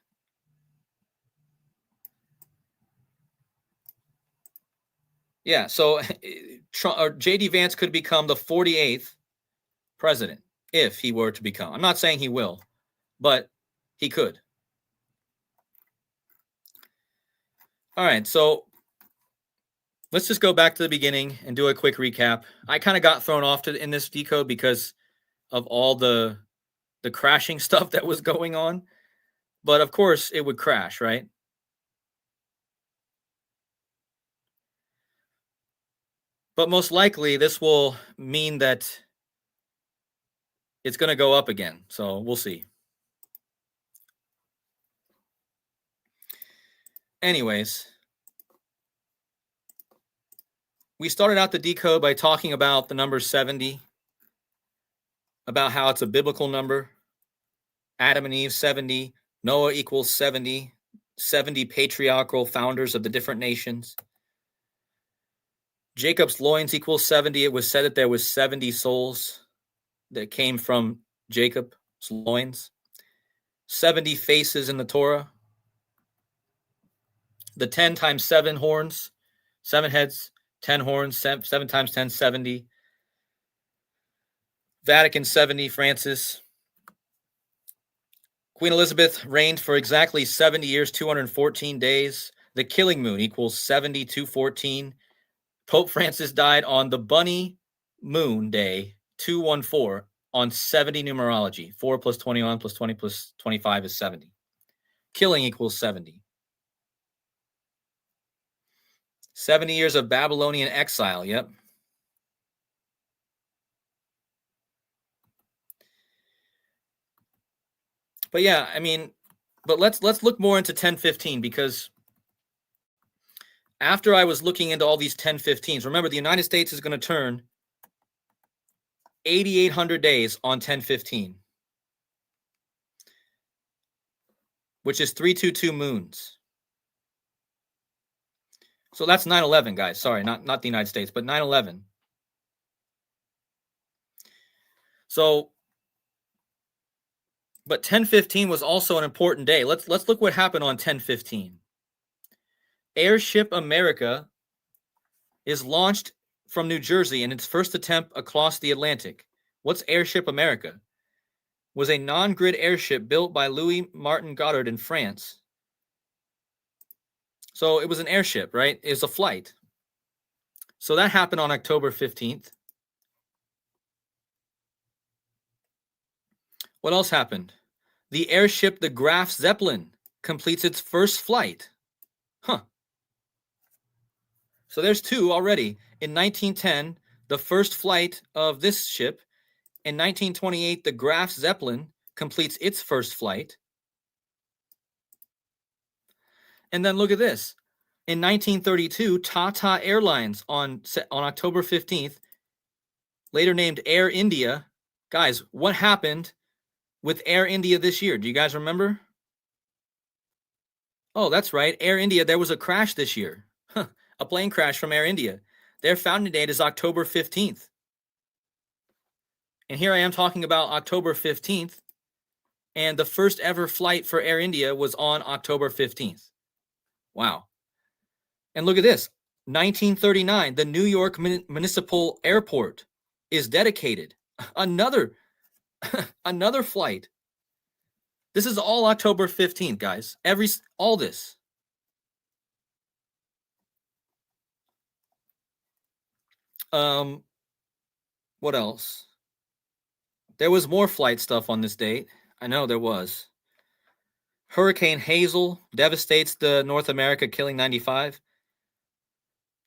yeah, so J.D. Vance could become the 48th president if he were to become. I'm not saying he will, but he could. All right, so let's just go back to the beginning and do a quick recap. I kind of got thrown off in this decode because of all the crashing stuff that was going on. But of course, it would crash, right? But most likely, this will mean that it's going to go up again. So we'll see. Anyways, we started out the decode by talking about the number 70, about how it's a biblical number. Adam and Eve, 70. Noah equals 70. 70 patriarchal founders of the different nations. Jacob's loins equals 70. It was said that there was 70 souls that came from Jacob's loins. 70 faces in the Torah. The 10 times 7 horns, 7 heads, 10 horns, 7 times 10, 70. Vatican 70, Francis. Queen Elizabeth reigned for exactly 70 years, 214 days. The Killing Moon equals 70, 214. Pope Francis died on the Bunny Moon Day, 214, on 70 numerology. 4 plus 21 plus 20 plus 25 is 70. Killing equals 70. 70 years of Babylonian exile, yep. But yeah, I mean, but let's look more into 1015, because after I was looking into all these 1015s, remember the United States is going to turn 8,800 days on 1015, which is 322 moons. So that's 9/11, guys. Sorry, not the United States, but 9/11. So, but 1015 was also an important day. Let's look what happened on 1015. Airship America is launched from New Jersey in its first attempt across the Atlantic. What's Airship America? It was a non-grid airship built by Louis Martin Goddard in France. So it was an airship, right? It was a flight. So that happened on October 15th. What else happened? The airship, the Graf Zeppelin, completes its first flight. Huh. So there's 2 already. In 1910, the first flight of this ship. In 1928, the Graf Zeppelin completes its first flight. And then look at this. In 1932, Tata Airlines on October 15th, later named Air India. Guys, what happened with Air India this year? Do you guys remember? Oh, that's right. Air India, there was a crash this year. A plane crash from Air India. Their founding date is October 15th. And here I am talking about October 15th. And the first ever flight for Air India was on October 15th. Wow. And look at this. 1939, the New York Municipal Airport is dedicated. Another flight. This is all October 15th, guys. All this. What else? There was more flight stuff on this date. I know there was. Hurricane Hazel devastates the North America, killing 95.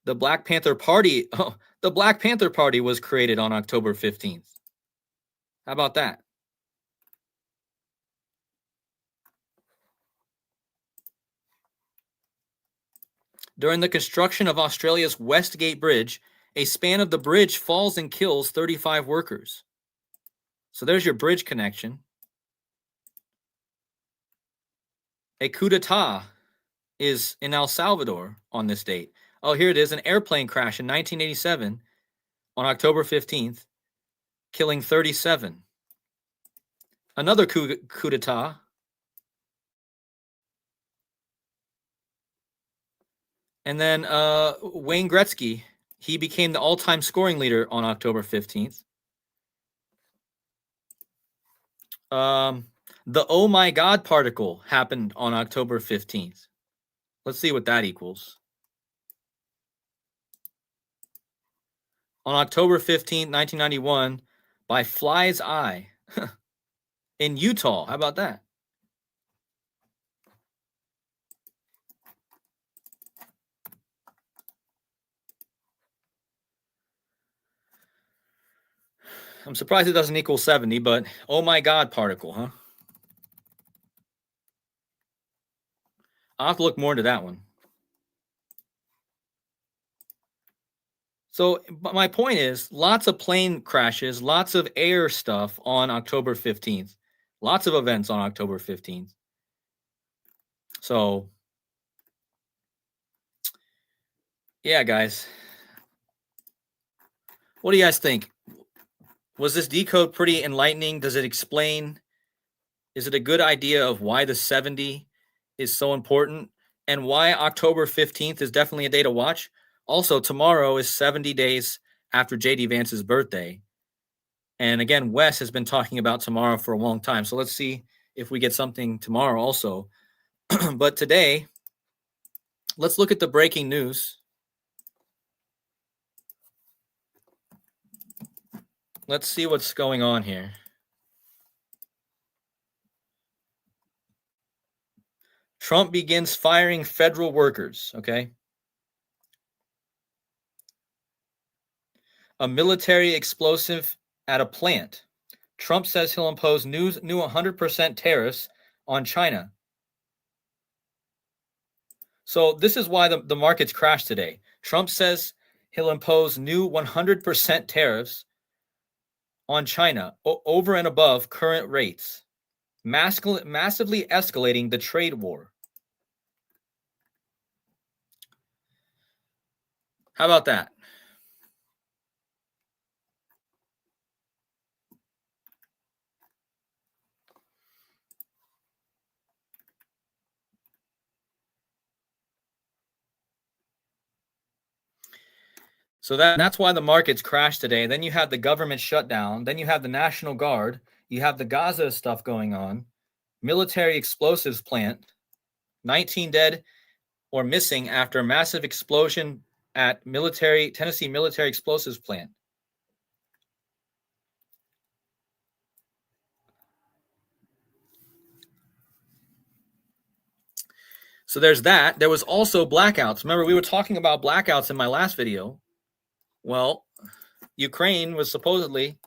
The Black Panther Party. Oh, The Black Panther Party was created on October 15th. How about that? During the construction of Australia's Westgate Bridge, a span of the bridge falls and kills 35 workers. So there's your bridge connection. A coup d'etat is in El Salvador on this date. Oh, here it is, an airplane crash in 1987 on October 15th, killing 37. Another coup d'etat. And then Wayne Gretzky, he became the all-time scoring leader on October 15th. The oh my God particle happened on October 15th. Let's see what that equals. On October 15th, 1991, by Fly's Eye in Utah. How about that? I'm surprised it doesn't equal 70, but oh my God particle, huh? I'll have to look more into that one. So my point is, lots of plane crashes, lots of air stuff on October 15th. Lots of events on October 15th. So, yeah, guys. What do you guys think? Was this decode pretty enlightening? Does it explain? Is it a good idea of why the 70 is so important and why October 15th is definitely a day to watch? Also, tomorrow is 70 days after J.D. Vance's birthday. And again, Wes has been talking about tomorrow for a long time. So let's see if we get something tomorrow also. But today, let's look at the breaking news. Let's see what's going on here. Trump begins firing federal workers, okay? A military explosive at a plant. Trump says he'll impose new 100% tariffs on China. So this is why the markets crashed today. Trump says he'll impose new 100% tariffs on China over and above current rates, massively escalating the trade war. How about that? So that's why the markets crashed today. Then you have the government shutdown. Then you have the National Guard. You have the Gaza stuff going on. Military explosives plant. 19 dead or missing after massive explosion at Tennessee military explosives plant. So there's that. There was also blackouts. Remember, we were talking about blackouts in my last video. Well, Ukraine was supposedly.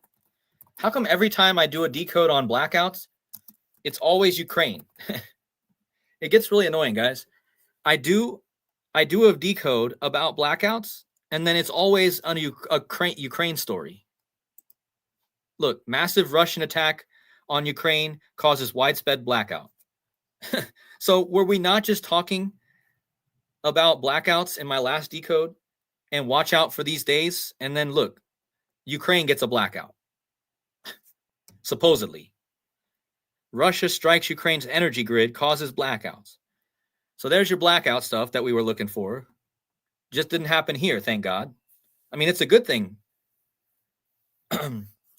How come every time I do a decode on blackouts, it's always Ukraine? It gets really annoying, guys. I do a decode about blackouts, and then it's always a Ukraine story. Look, massive Russian attack on Ukraine causes widespread blackout. So were we not just talking about blackouts in my last decode? And watch out for these days. And then look, Ukraine gets a blackout. Supposedly. Russia strikes Ukraine's energy grid, causes blackouts. So there's your blackout stuff that we were looking for. Just didn't happen here, thank God. I mean, it's a good thing.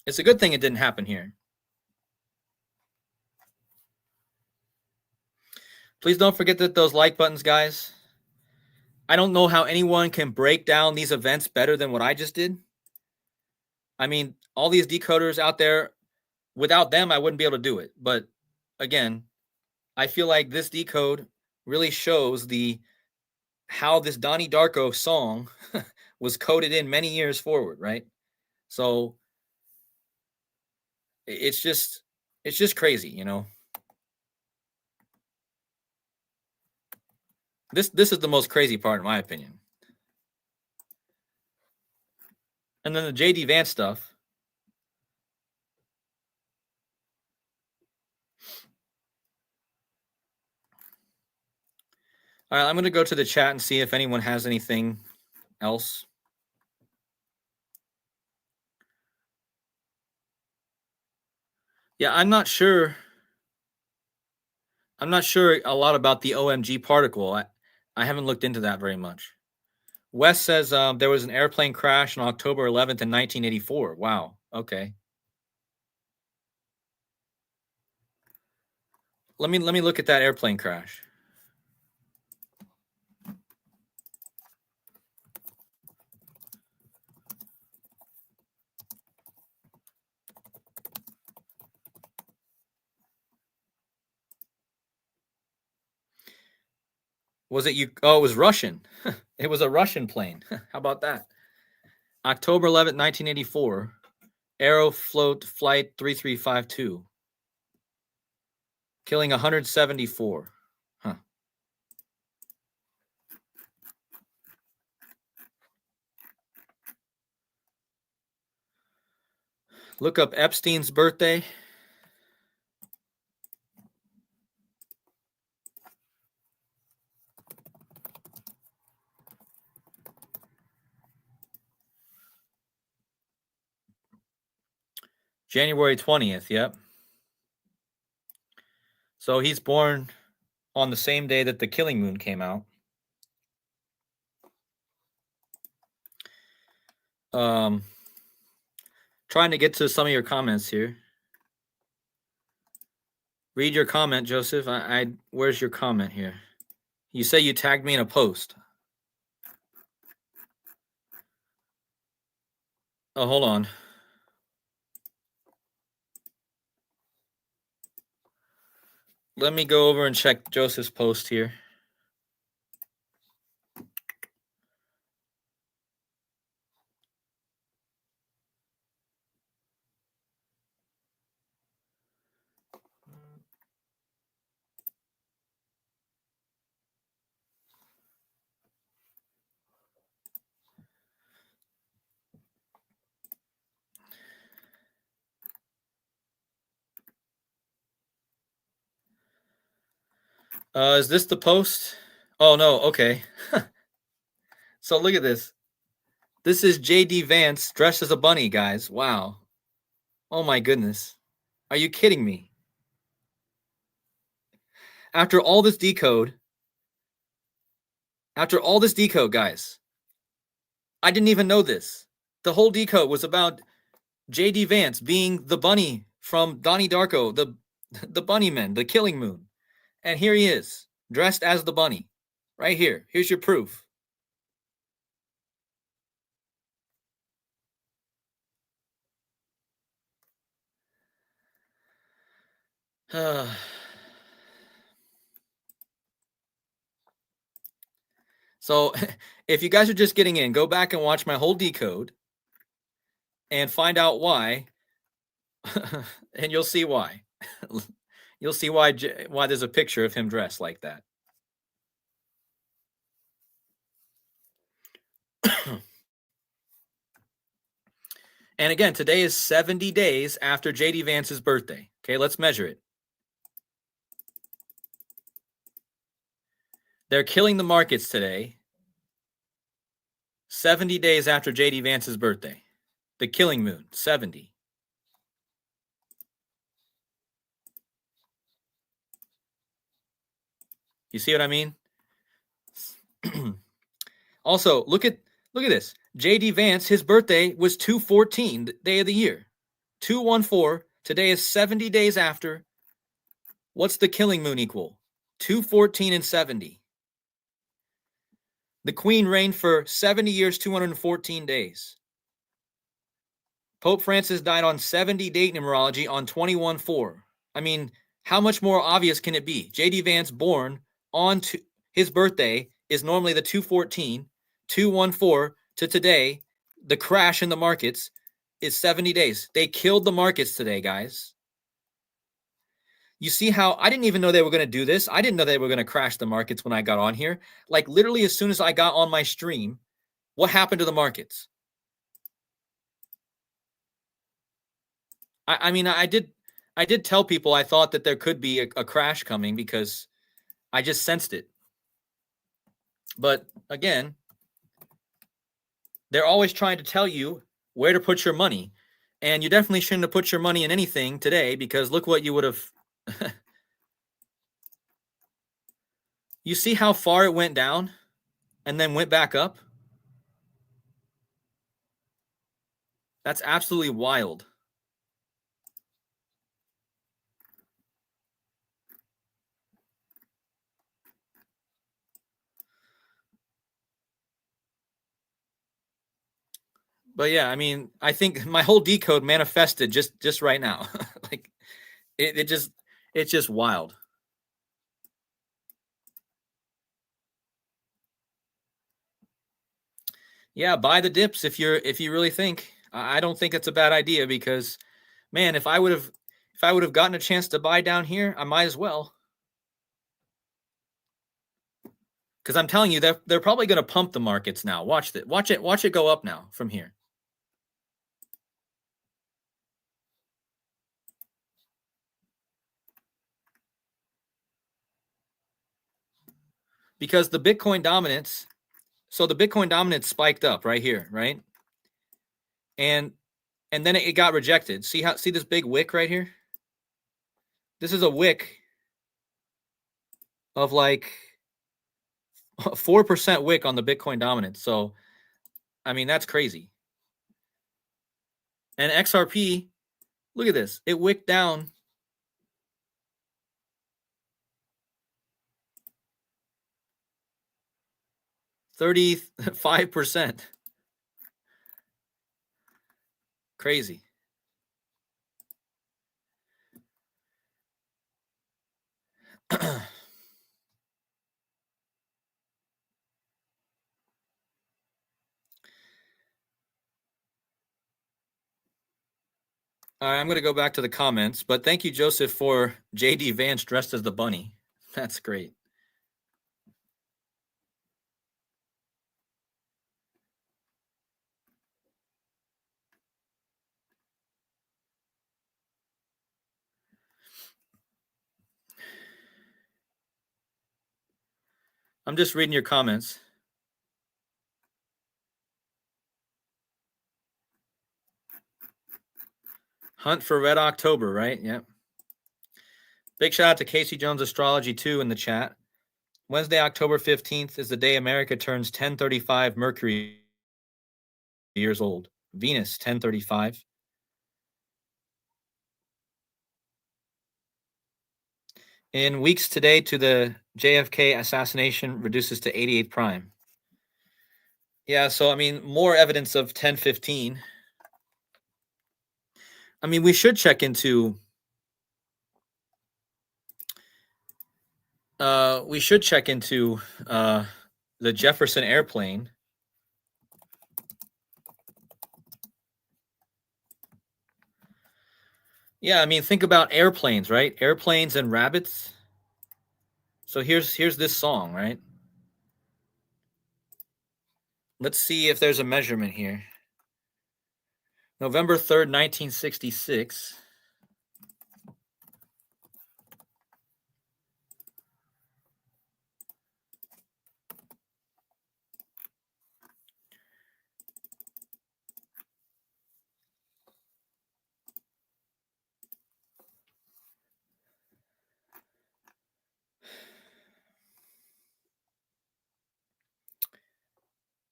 It's a good thing it didn't happen here. Please don't forget that those like buttons, guys. I don't know how anyone can break down these events better than what I just did. I mean, all these decoders out there, without them, I wouldn't be able to do it. But again, I feel like this decode really shows how this Donnie Darko song was coded in many years forward, right? So it's just crazy, you know. This is the most crazy part, in my opinion. And then the J.D. Vance stuff. All right, I'm going to go to the chat and see if anyone has anything else. Yeah, I'm not sure a lot about the OMG particle. I haven't looked into that very much. Wes says there was an airplane crash on October 11th in 1984. Wow. Okay. Let me look at that airplane crash. Was it you? Oh, it was Russian. It was a Russian plane. How about that? October 11th, 1984. Aeroflot Flight 3352. Killing 174. Huh. Look up Epstein's birthday. January 20th, yep. So he's born on the same day that The Killing Moon came out. Trying to get to some of your comments here. Read your comment, Joseph. Where's your comment here? You say you tagged me in a post. Oh, hold on. Let me go over and check Joseph's post here. Is this the post? Oh, no. Okay. So look at this. This is J.D. Vance dressed as a bunny, guys. Wow. Oh, my goodness. Are you kidding me? After all this decode, guys, I didn't even know this. The whole decode was about J.D. Vance being the bunny from Donnie Darko, the Bunnyman, the Killing Moon. And here he is, dressed as the bunny. Right here. Here's your proof. So if you guys are just getting in, go back and watch my whole decode and find out why. And you'll see why. You'll see why there's a picture of him dressed like that. And again, today is 70 days after J.D. Vance's birthday. Okay, let's measure it. They're killing the markets today, 70 days after J.D. Vance's birthday. The Killing Moon, 70. You see what I mean? Also, look at this. J.D. Vance, his birthday was 2/14, day of the year. 2/14. Today is 70 days after. What's the Killing Moon equal? 2/14 and 70. The Queen reigned for 70 years, 214 days. Pope Francis died on 70 date numerology on 21/4. I mean, how much more obvious can it be? J.D. Vance born on his birthday is normally the 2/14, 2/14, to today, the crash in the markets is 70 days. They killed the markets today, guys. You see how I didn't even know they were going to do this. I didn't know they were going to crash the markets when I got on here. Like literally as soon as I got on my stream, what happened to the markets? I mean, I did tell people I thought that there could be a crash coming because I just sensed it. But again, they're always trying to tell you where to put your money. And you definitely shouldn't have put your money in anything today because look what you would have. You see how far it went down and then went back up? That's absolutely wild. But yeah, I mean, I think my whole decode manifested just right now. Like it's just wild. Yeah, buy the dips if you really think. I don't think it's a bad idea because man, if I would have gotten a chance to buy down here, I might as well. Because I'm telling you, they're probably going to pump the markets now. Watch it go up now from here. Because the Bitcoin dominance, so the Bitcoin dominance spiked up right here, right? And then it got rejected. See this big wick right here? This is a wick of like 4% wick on the Bitcoin dominance. So, I mean, that's crazy. And XRP, look at this. It wicked down 35%. Crazy. All right, I'm going to go back to the comments, but thank you, Joseph, for JD Vance dressed as the bunny. That's great. I'm just reading your comments. Hunt for Red October, right? Yep. Big shout out to Casey Jones Astrology 2 in the chat. Wednesday, October 15th is the day America turns 1035 Mercury years old. Venus, 1035. In weeks today to the JFK assassination reduces to 88 prime. Yeah, so I mean, more evidence of 1015. I mean, we should check into the Jefferson airplane. Yeah, I mean, think about airplanes, right? Airplanes and rabbits. So here's this song, right? Let's see if there's a measurement here. November 3rd, 1966.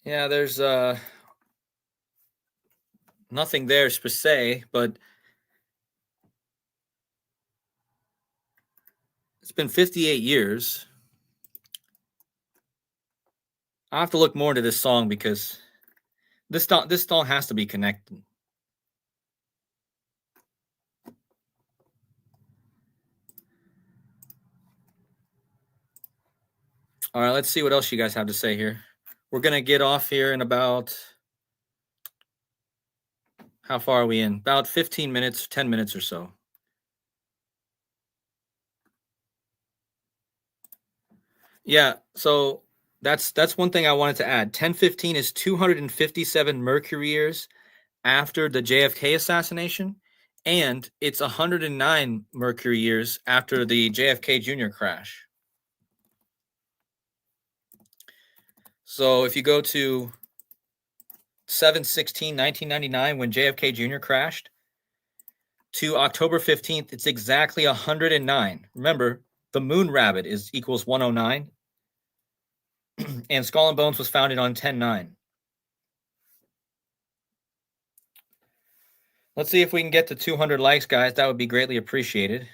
Yeah, there's nothing there per se, but it's been 58 years. I have to look more into this song because this song has to be connected. All right, let's see what else you guys have to say here. We're going to get off here in about How far are we in? About 15 minutes, 10 minutes or so. Yeah, so that's one thing I wanted to add. 1015 is 257 Mercury years after the JFK assassination, and it's 109 Mercury years after the JFK Jr. crash. So if you go to 7/16/1999, when JFK Jr. crashed, to October 15th, it's exactly 109. Remember, the moon rabbit is equals 109, and Skull and Bones was founded on 10/9. Let's see if we can get to 200 likes, guys. That would be greatly appreciated.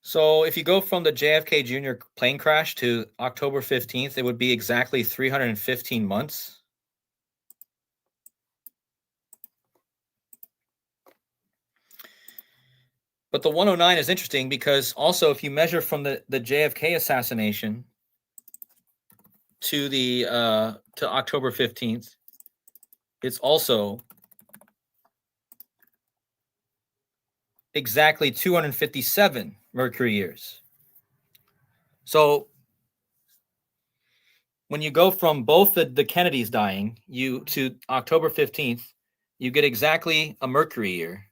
So if you go from the JFK Jr. plane crash to October 15th, it would be exactly 315 months. But the 109 is interesting because also if you measure from the JFK assassination to the to October 15th, it's also exactly 257 Mercury years. So when you go from both the Kennedys dying you to October 15th, you get exactly a Mercury year.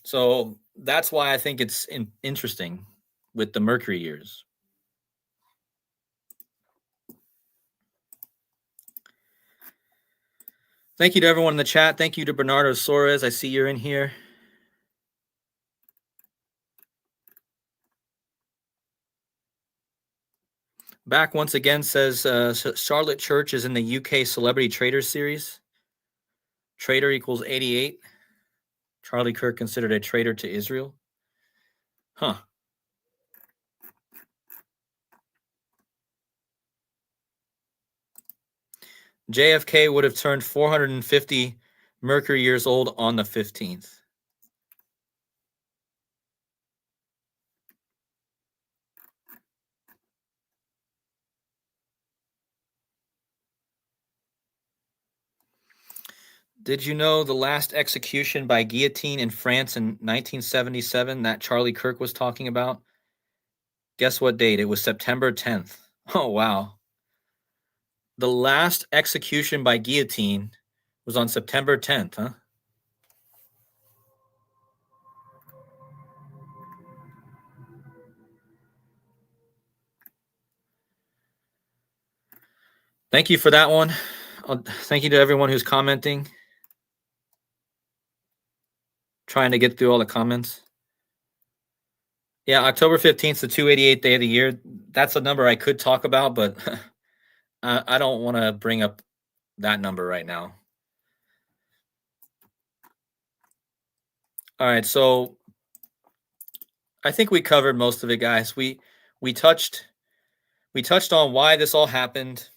So that's why I think it's interesting with the Mercury years. Thank you to everyone in the chat. Thank you to Bernardo Suarez. I see you're in here. Back once again says Charlotte Church is in the UK Celebrity Trader series. Traitor equals 88. Charlie Kirk considered a traitor to Israel. Huh. JFK would have turned 450 Mercury years old on the 15th. Did you know the last execution by guillotine in France in 1977 that Charlie Kirk was talking about? Guess what date? It was September 10th. Oh, wow. The last execution by guillotine was on September 10th, huh? Thank you for that one. Thank you to everyone who's commenting. Trying to get through all the comments. Yeah, October 15th, the 288th day of the year. That's a number I could talk about, but I don't want to bring up that number right now. All right, so I think we covered most of it, guys. We touched on why this all happened.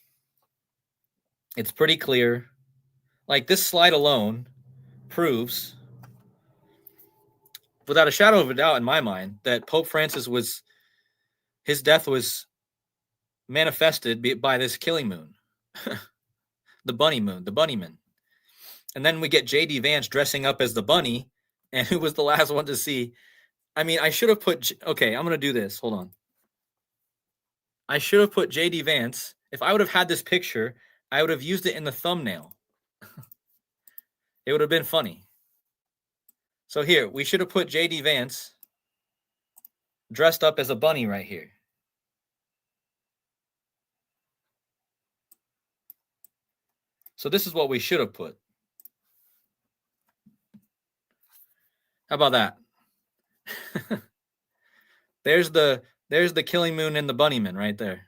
It's pretty clear. Like this slide alone proves, without a shadow of a doubt in my mind, that Pope Francis his death was manifested by this killing moon. The bunny moon, the bunnyman. And then we get J.D. Vance dressing up as the bunny, and who was the last one to see? I mean, I should have put. Okay, I'm gonna do this. Hold on. I should have put J.D. Vance. If I would have had this picture, I would have used it in the thumbnail. It would have been funny. So here, we should have put J.D. Vance dressed up as a bunny right here. So this is what we should have put. How about that? There's the killing moon and the bunnyman right there.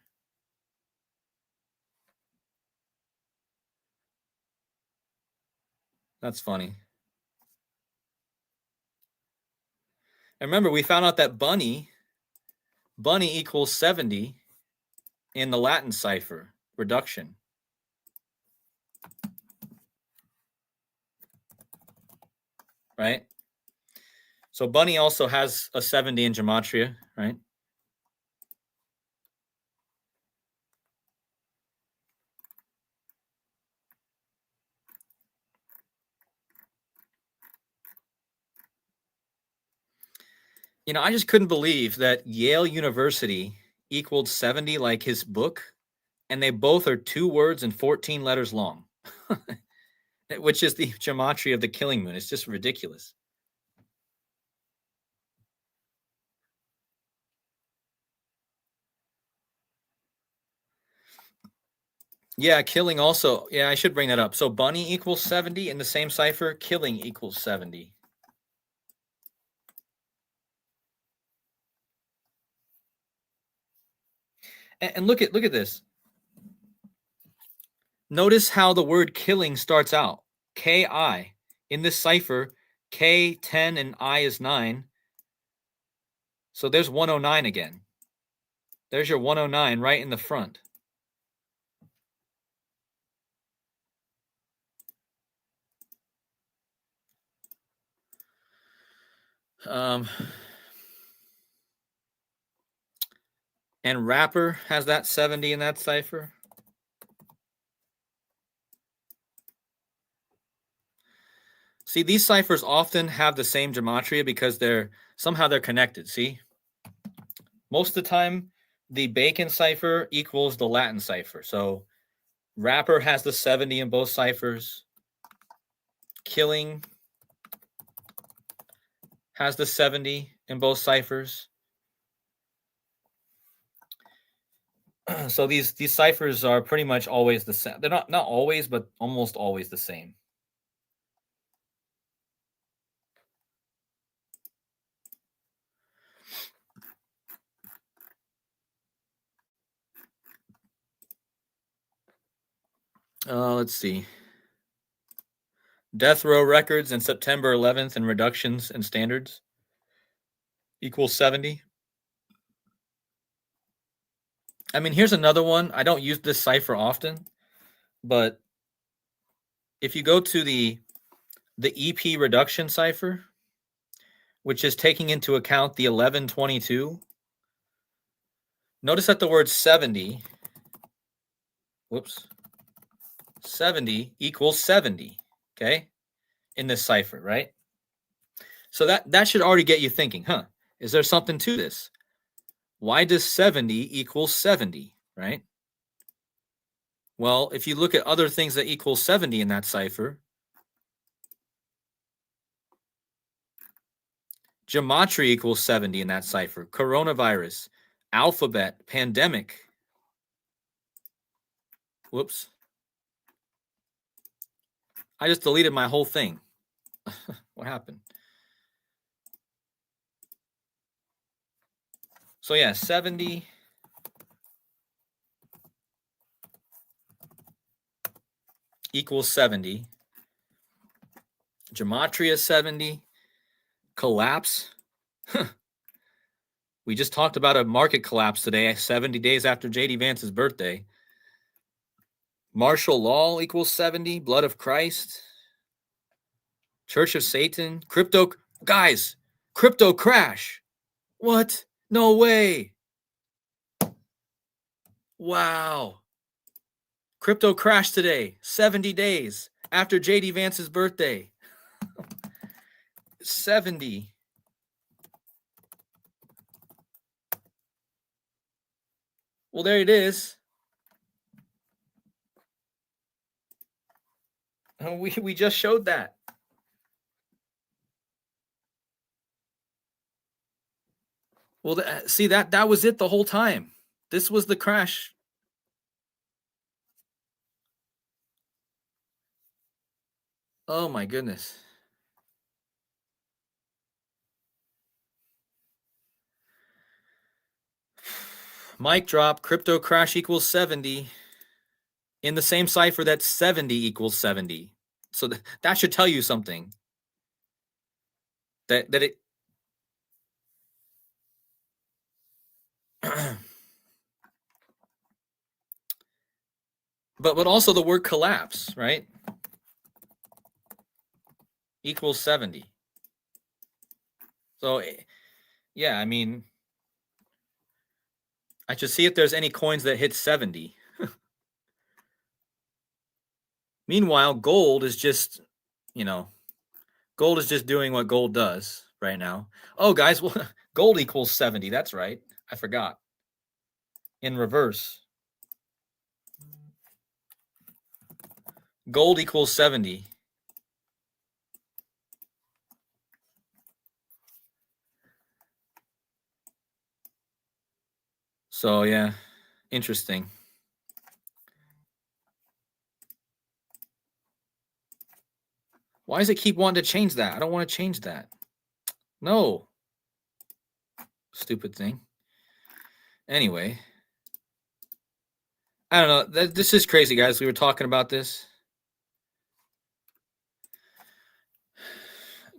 That's funny. And remember, we found out that bunny equals 70 in the Latin cipher reduction. Right? So bunny also has a 70 in gematria, right? I just couldn't believe that Yale University equaled 70 like his book, and they both are 2 words and 14 letters long, which is the gematria of the killing moon. It's just ridiculous. Yeah, killing also. Yeah, I should bring that up. So bunny equals 70 in the same cipher, killing equals 70. And look at this. Notice how the word killing starts out. Ki. In this cipher, K 10 and I is 9. So there's 109 again. There's your 109 right in the front. And Rapper has that 70 in that cipher. See, these ciphers often have the same gematria because they're connected. See, most of the time, the Bacon cipher equals the Latin cipher. So Rapper has the 70 in both ciphers. Killing has the 70 in both ciphers. So these ciphers are pretty much always the same. They're not always, but almost always the same. Let's see. Death row records in September 11th and reductions in standards equals 70. I mean, here's another one. I don't use this cipher often, but if you go to the EP reduction cipher, which is taking into account the 1122, notice that the word 70, 70 equals 70, okay, in this cipher, right? So that should already get you thinking, is there something to this? Why does 70 equal 70, right? Well, if you look at other things that equal 70 in that cipher, gematria equals 70 in that cipher, coronavirus, alphabet, pandemic. Whoops. I just deleted my whole thing. What happened? So yeah, 70 equals 70. Gematria 70. Collapse. We just talked about a market collapse today, 70 days after J.D. Vance's birthday. Martial law equals 70. Blood of Christ. Church of Satan. Crypto. Guys, crypto crash. What? No way. Wow. Crypto crashed today, 70 days after J.D. Vance's birthday. 70. Well, there it is. We just showed that. Well, see, that was it the whole time. This was the crash. Oh my goodness. Mic drop, crypto crash equals 70. In the same cipher that 70 equals 70. So that should tell you something. That it but also the word collapse, right? Equals 70. So yeah, I mean, I should see if there's any coins that hit 70. Meanwhile, gold is just, gold is just doing what gold does right now. Oh, guys, well, Gold equals 70. That's right. I forgot. In reverse. Gold equals 70. So, yeah, interesting. Why does it keep wanting to change that? I don't want to change that. No. Stupid thing. Anyway. I don't know. This is crazy, guys. We were talking about this.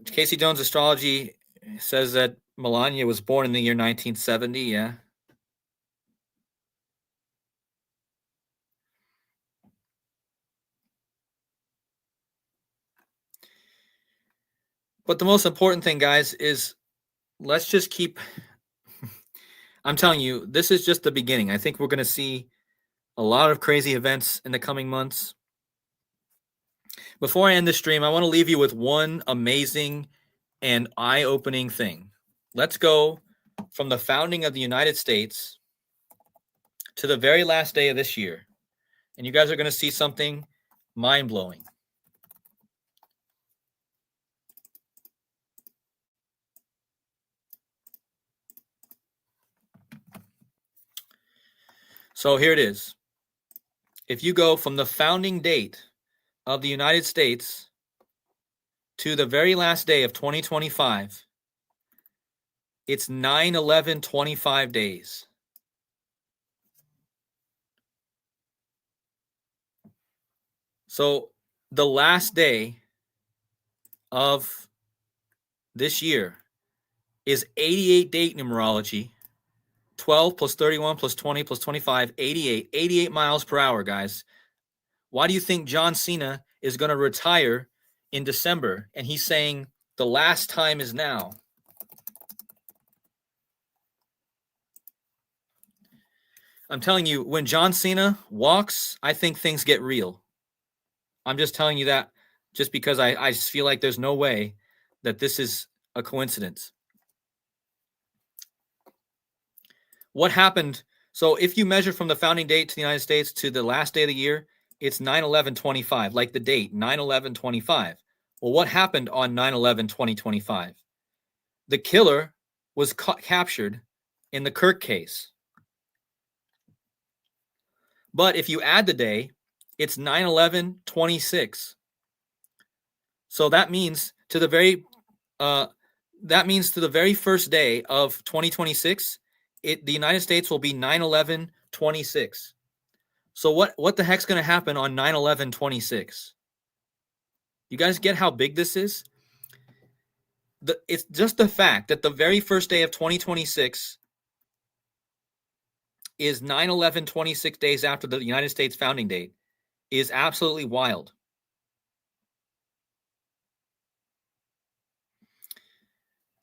Casey Jones Astrology says that Melania was born in the year 1970. Yeah. But the most important thing, guys, is let's just keep. I'm telling you, this is just the beginning. I think we're going to see a lot of crazy events in the coming months. Before I end the stream, I want to leave you with one amazing and eye-opening thing. Let's go from the founding of the United States to the very last day of this year. And you guys are going to see something mind-blowing. So here it is. If you go from the founding date of the United States to the very last day of 2025, it's 9/11/25 days. So the last day of this year is 88 date numerology. 12 plus 31 plus 20 plus 25, 88. 88 miles per hour, guys. Why do you think John Cena is going to retire in December? And he's saying the last time is now. I'm telling you, when John Cena walks, I think things get real. I'm just telling you that just because I just feel like there's no way that this is a coincidence. What happened? So if you measure from the founding date to the United States to the last day of the year, it's 9/11/25, like the date, 9/11/25. Well, what happened on 9/11/2025? The killer was captured in the Kirk case. But if you add the day, it's 9/11/26. So that means to the very first day of 2026, the United States will be 9/11/26. So what the heck's going to happen on 9/11/26? You guys get how big this is? It's just the fact that the very first day of 2026 is 9/11/26 days after the United States founding date is absolutely wild.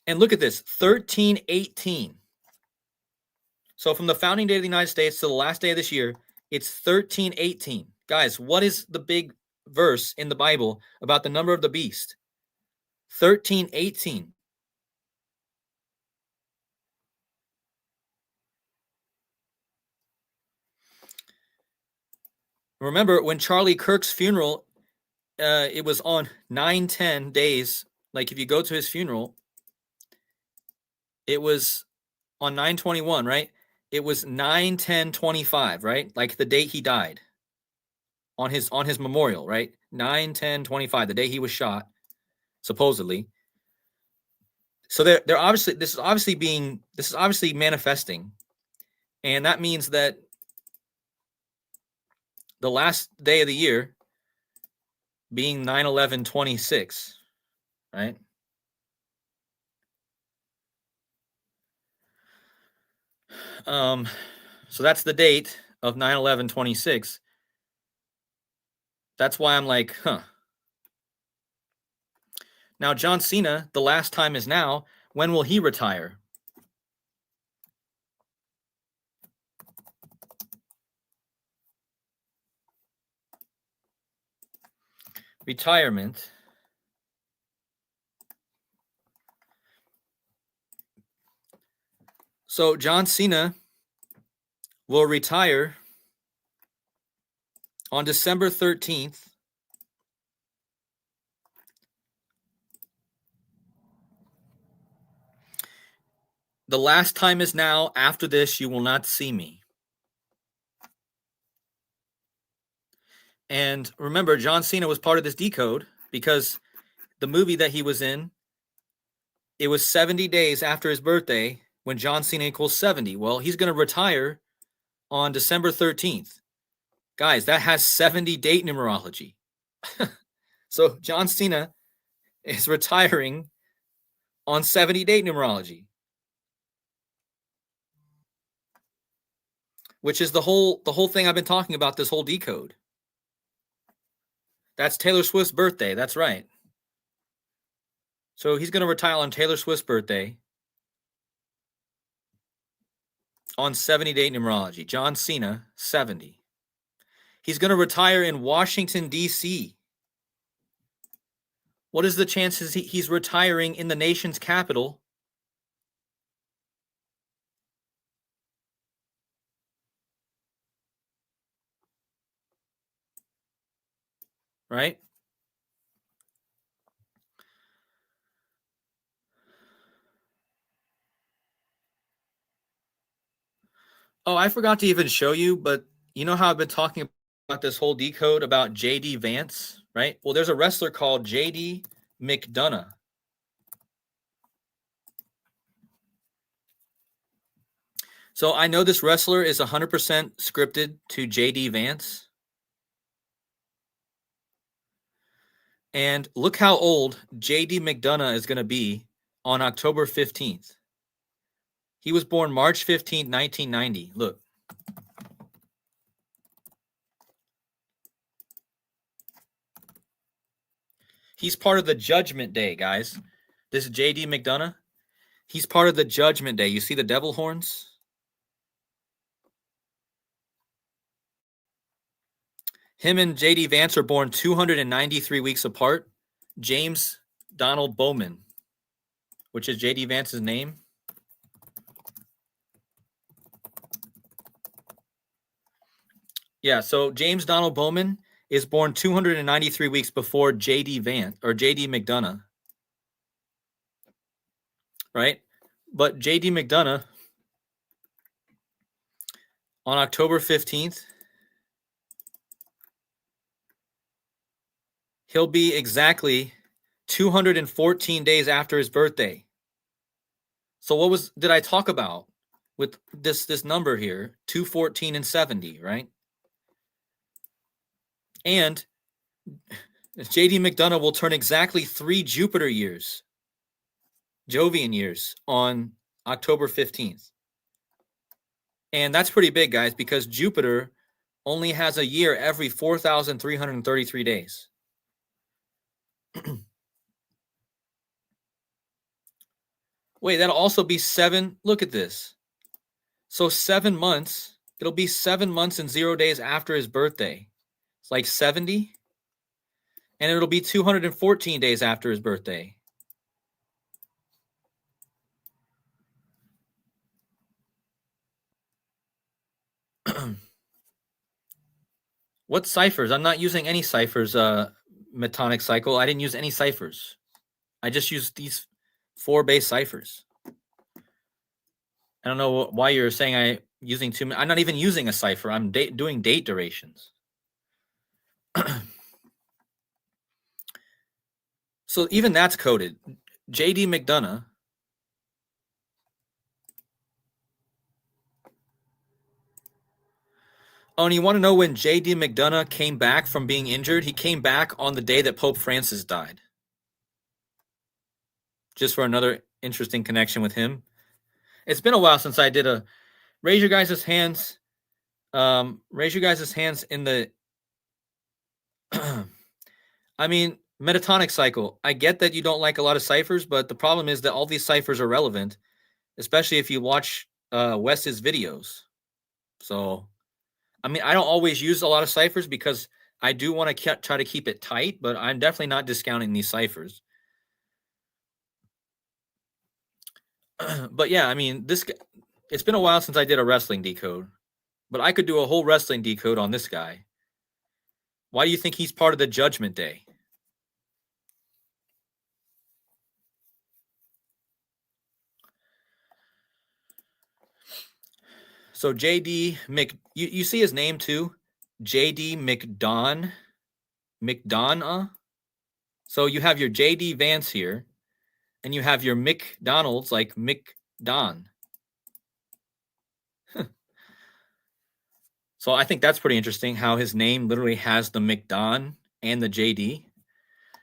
And look at this, 1318. So from the founding date of the United States to the last day of this year, it's 1318. Guys, what is the big verse in the Bible about the number of the beast? 1318. Remember when Charlie Kirk's funeral, it was on 9/10 days. Like if you go to his funeral, it was on 9/21, right? It was 9/10/25, right? Like the date he died on his memorial, right? 9/10/25, the day he was shot, supposedly. So they're obviously this is obviously manifesting, and that means that the last day of the year being 9/11/26, right? So that's the date of 9/11/26. That's why I'm like, huh. Now John Cena, the last time is now. When will he retire? Retirement. So John Cena will retire on December 13th. The last time is now. After this, you will not see me. And remember, John Cena was part of this decode because the movie that he was in, it was 70 days after his birthday when John Cena equals 70. Well, he's going to retire on December 13th. Guys, that has 70 date numerology. So John Cena is retiring on 70 date numerology, which is the whole thing I've been talking about, this whole decode. That's Taylor Swift's birthday. That's right. So he's going to retire on Taylor Swift's birthday on 70 date numerology. John Cena, 70. He's going to retire in Washington, D.C. What is the chances he's retiring in the nation's capital? Right? Oh, I forgot to even show you, but you know how I've been talking about this whole decode about J.D. Vance, right? Well, there's a wrestler called J.D. McDonough. So I know this wrestler is 100% scripted to J.D. Vance. And look how old J.D. McDonough is going to be on October 15th. He was born March 15th, 1990. Look. He's part of the Judgment Day, guys. This is J.D. McDonough. He's part of the Judgment Day. You see the devil horns? Him and J.D. Vance are born 293 weeks apart. James Donald Bowman, which is J.D. Vance's name. Yeah, so James Donald Bowman is born 293 weeks before J.D. Vance or J.D. McDonough. Right? But J.D. McDonough on October 15th, he'll be exactly 214 days after his birthday. So what did I talk about with this number here? 214 and 70, right? And J.D. McDonough will turn exactly 3 Jupiter years, Jovian years, on October 15th. And that's pretty big, guys, because Jupiter only has a year every 4,333 days. Wait, that'll also be 7. Look at this. So 7 months. It'll be 7 months and 0 days after his birthday. It's like 70. And it'll be 214 days after his birthday. What ciphers? I'm not using any ciphers, Metonic Cycle. I didn't use any ciphers. I just used these 4 base ciphers. I don't know why you're saying I'm using too many. I'm not even using a cipher. I'm doing date durations. So even that's coded. J.D. McDonough. Oh, and you want to know when J.D. McDonough came back from being injured? He came back on the day that Pope Francis died. Just for another interesting connection with him. It's been a while since I did a raise your guys' hands. Raise your guys' hands in the I mean, Metatonic Cycle. I get that you don't like a lot of ciphers, but the problem is that all these ciphers are relevant, especially if you watch Wes's videos. So, I mean, I don't always use a lot of ciphers because I do want to try to keep it tight, but I'm definitely not discounting these ciphers. But yeah, I mean, It's been a while since I did a wrestling decode, but I could do a whole wrestling decode on this guy. Why do you think he's part of the Judgment Day? So JD you see his name too? JD McDonough. So you have your JD Vance here, and you have your McDonald's like McDon. So I think that's pretty interesting how his name literally has the McDon and the JD.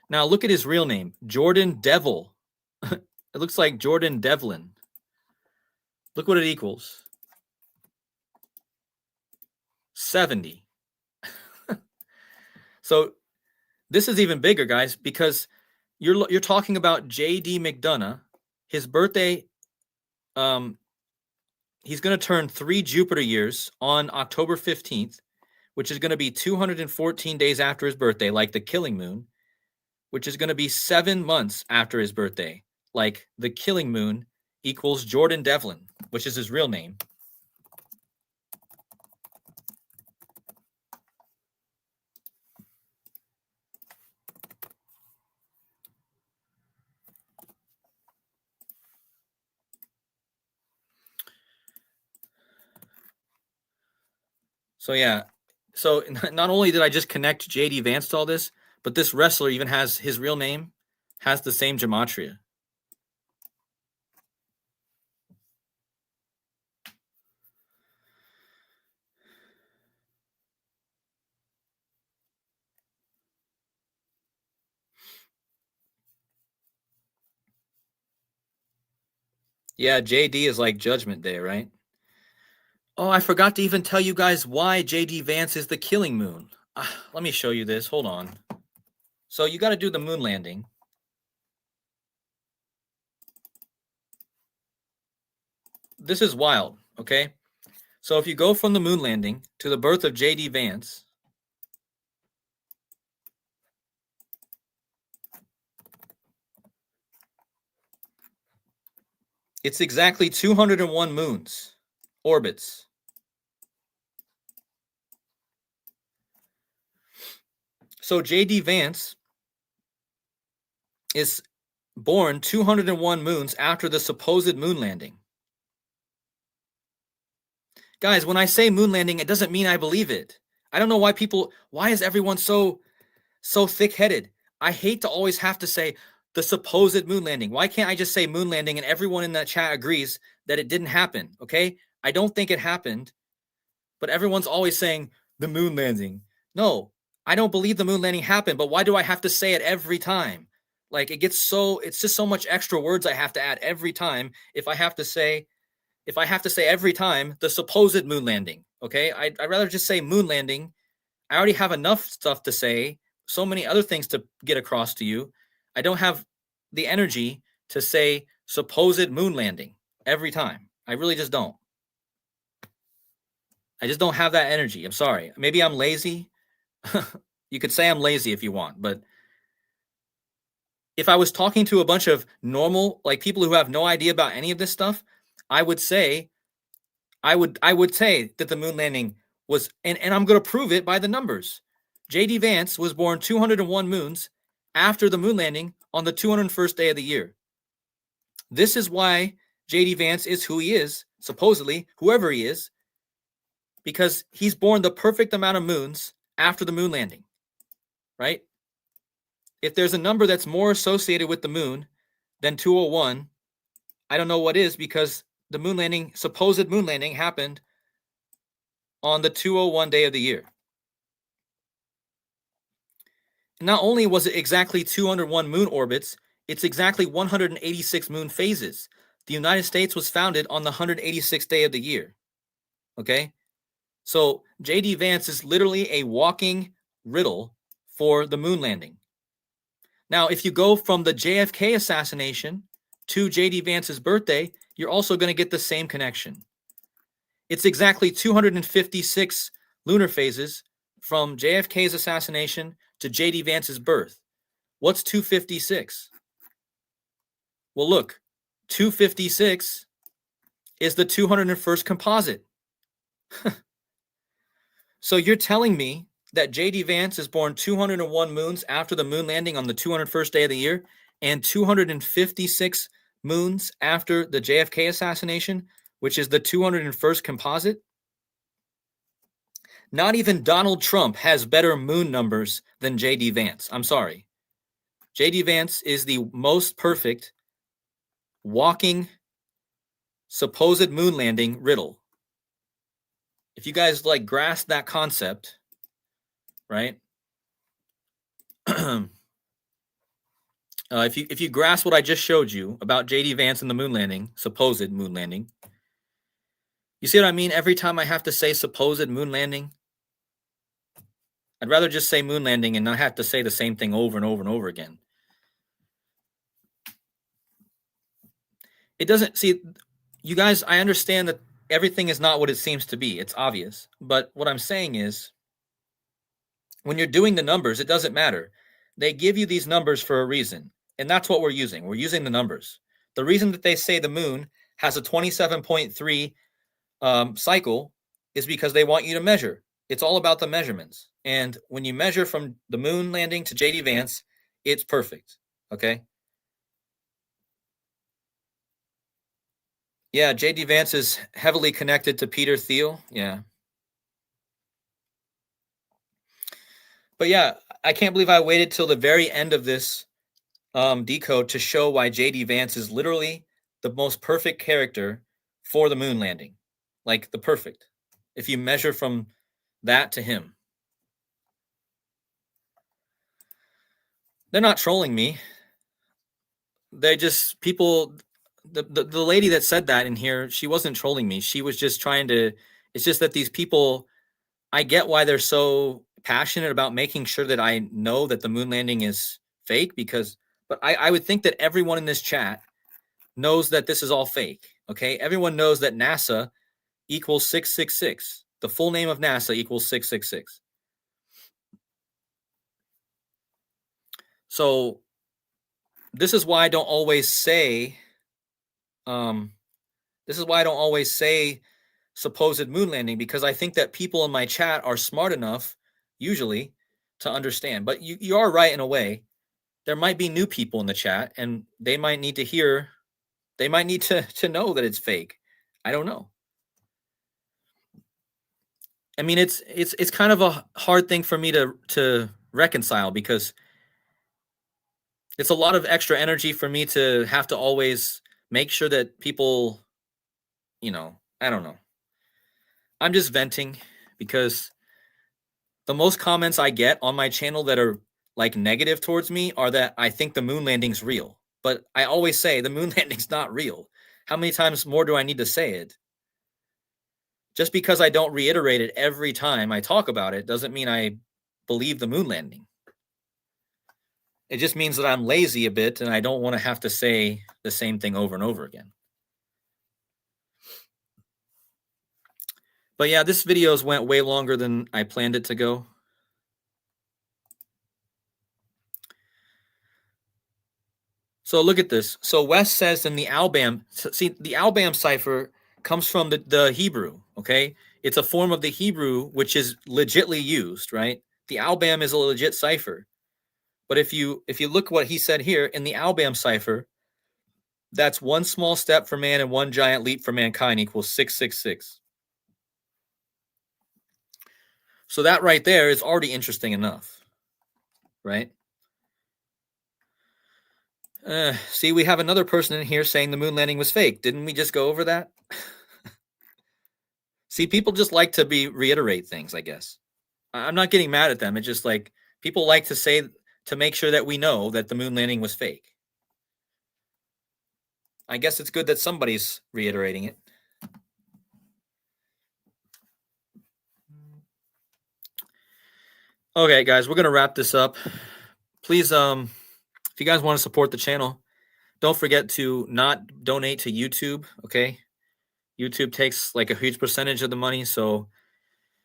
Now look at his real name, Jordan Devil. It looks like Jordan Devlin. Look what it equals. 70. So this is even bigger, guys, because you're talking about J.D. McDonough. His birthday, he's going to turn 3 Jupiter years on October 15th, which is going to be 214 days after his birthday, like the Killing Moon, which is going to be 7 months after his birthday, like the Killing Moon equals Jordan Devlin, which is his real name. So yeah, so not only did I just connect JD Vance to all this, but this wrestler even has his real name, has the same gematria. Yeah, JD is like Judgment Day, right? Oh, I forgot to even tell you guys why JD Vance is the Killing Moon. Let me show you this. Hold on. So you got to do the moon landing. This is wild, okay? So if you go from the moon landing to the birth of JD Vance, it's exactly 201 moons, orbits. So JD Vance is born 201 moons after the supposed moon landing. Guys, when I say moon landing, it doesn't mean I believe it. I don't know why is everyone so thick-headed? I hate to always have to say the supposed moon landing. Why can't I just say moon landing and everyone in that chat agrees that it didn't happen, okay? I don't think it happened, but everyone's always saying the moon landing. No, I don't believe the moon landing happened, but why do I have to say it every time? Like it's just so much extra words I have to add every time if I have to say every time the supposed moon landing, okay? I'd rather just say moon landing. I already have enough stuff to say, so many other things to get across to you. I don't have the energy to say supposed moon landing every time. I really just don't. I just don't have that energy. I'm sorry. Maybe I'm lazy. You could say I'm lazy if you want, but if I was talking to a bunch of normal, like people who have no idea about any of this stuff, I would say that the moon landing was, and I'm going to prove it by the numbers. JD Vance was born 201 moons after the moon landing on the 201st day of the year. This is why JD Vance is who he is, supposedly, whoever he is, because he's born the perfect amount of moons after the moon landing, right? If there's a number that's more associated with the moon than 201, I don't know what is, because the moon landing, supposed moon landing, happened on the 201 day of the year. Not only was it exactly 201 moon orbits, it's exactly 186 moon phases. The United States was founded on the 186th day of the year. Okay? So JD Vance is literally a walking riddle for the moon landing. Now, if you go from the JFK assassination to JD Vance's birthday, you're also going to get the same connection. It's exactly 256 lunar phases from JFK's assassination to JD Vance's birth. What's 256? Well, look, 256 is the 201st composite. So you're telling me that J.D. Vance is born 201 moons after the moon landing on the 201st day of the year and 256 moons after the JFK assassination, which is the 201st composite? Not even Donald Trump has better moon numbers than J.D. Vance. I'm sorry. J.D. Vance is the most perfect walking supposed moon landing riddle. If you guys like grasp that concept, right? If you grasp what I just showed you about J.D. Vance and the moon landing, supposed moon landing, you see what I mean? Every time I have to say supposed moon landing, I'd rather just say moon landing and not have to say the same thing over and over and over again. It doesn't, see, you guys, I understand that everything is not what it seems to be. It's obvious. But what I'm saying is, when you're doing the numbers, it doesn't matter. They give you these numbers for a reason. And that's what we're using. We're using the numbers. The reason that they say the moon has a 27.3 cycle is because they want you to measure. It's all about the measurements. And when you measure from the moon landing to J.D. Vance, it's perfect. Okay? Yeah, J.D. Vance is heavily connected to Peter Thiel. Yeah. But yeah, I can't believe I waited till the very end of this decode to show why J.D. Vance is literally the most perfect character for the moon landing. Like the perfect. If you measure from that to him. They're not trolling me. They just, people, the lady that said that in here, she wasn't trolling me. She was just trying to, it's just that these people, I get why they're so passionate about making sure that I know that the moon landing is fake, because, but I would think that everyone in this chat knows that this is all fake. Okay. Everyone knows that NASA equals 666. The full name of NASA equals 666. So this is why I don't always say, supposed moon landing, because I think that people in my chat are smart enough, usually, to understand. But you are right in a way. There might be new people in the chat, and they might need to hear, they might need to know that it's fake. I don't know. I mean, it's kind of a hard thing for me to reconcile, because it's a lot of extra energy for me to have to always make sure that people, I don't know. I'm just venting, because the most comments I get on my channel that are like negative towards me are that I think the moon landing's real. But I always say the moon landing's not real. How many times more do I need to say it? Just because I don't reiterate it every time I talk about it doesn't mean I believe the moon landing. It just means that I'm lazy a bit and I don't want to have to say the same thing over and over again. But yeah, this video's went way longer than I planned it to go. So look at this. So Wes says in the Albam, see, the Albam cipher comes from the Hebrew, okay? It's a form of the Hebrew which is legitly used, right? The Albam is a legit cipher. But if you look what he said here in the Albam cipher, that's one small step for man and one giant leap for mankind equals 666. So that right there is already interesting enough, right? See, we have another person in here saying the moon landing was fake. Didn't we just go over that? See, people just like to reiterate things, I guess. I'm not getting mad at them. It's just like people like to say, to make sure that we know that the moon landing was fake. I guess it's good that somebody's reiterating it. Okay, guys, we're going to wrap this up. Please, if you guys want to support the channel, don't forget to not donate to YouTube, okay? YouTube takes like a huge percentage of the money. So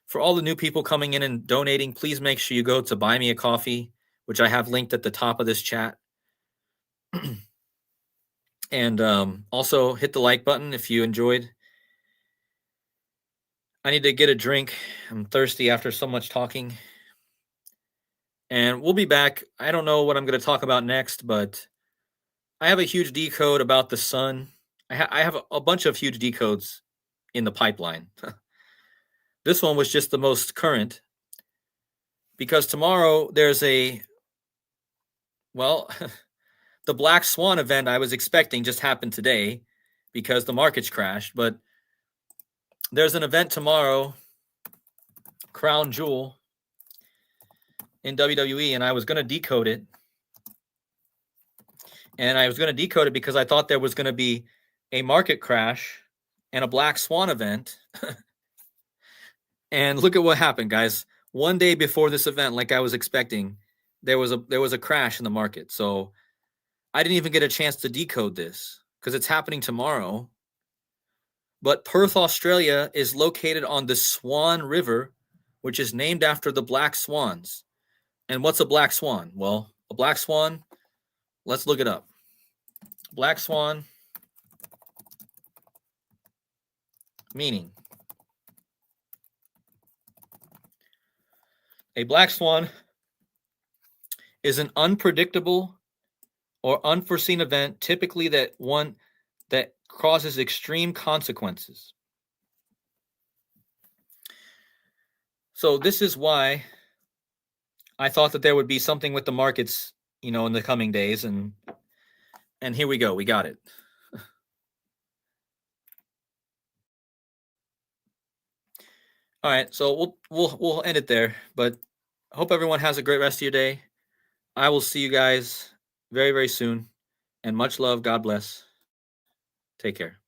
for all the new people coming in and donating, please make sure you go to Buy Me a Coffee, which I have linked at the top of this chat. And also hit the like button if you enjoyed. I need to get a drink. I'm thirsty after so much talking. And we'll be back. I don't know what I'm going to talk about next, but I have a huge decode about the sun. I have a bunch of huge decodes in the pipeline. This one was just the most current because tomorrow there's well, the Black Swan event I was expecting just happened today because the markets crashed. But there's an event tomorrow, Crown Jewel in WWE, and I was going to decode it. And I was going to decode it because I thought there was going to be a market crash and a Black Swan event. And look at what happened, guys. One day before this event, like I was expecting, there was a crash in the market. So I didn't even get a chance to decode this because it's happening tomorrow. But Perth, Australia is located on the Swan River, which is named after the black swans. And what's a black swan? Well, a black swan, let's look it up. Black swan meaning. A black swan is an unpredictable or unforeseen event, typically that causes extreme consequences. So this is why I thought that there would be something with the markets, in the coming days, and here we go. We got it. All right, so we'll end it there, but I hope everyone has a great rest of your day. I will see you guys very, very soon, and much love. God bless. Take care.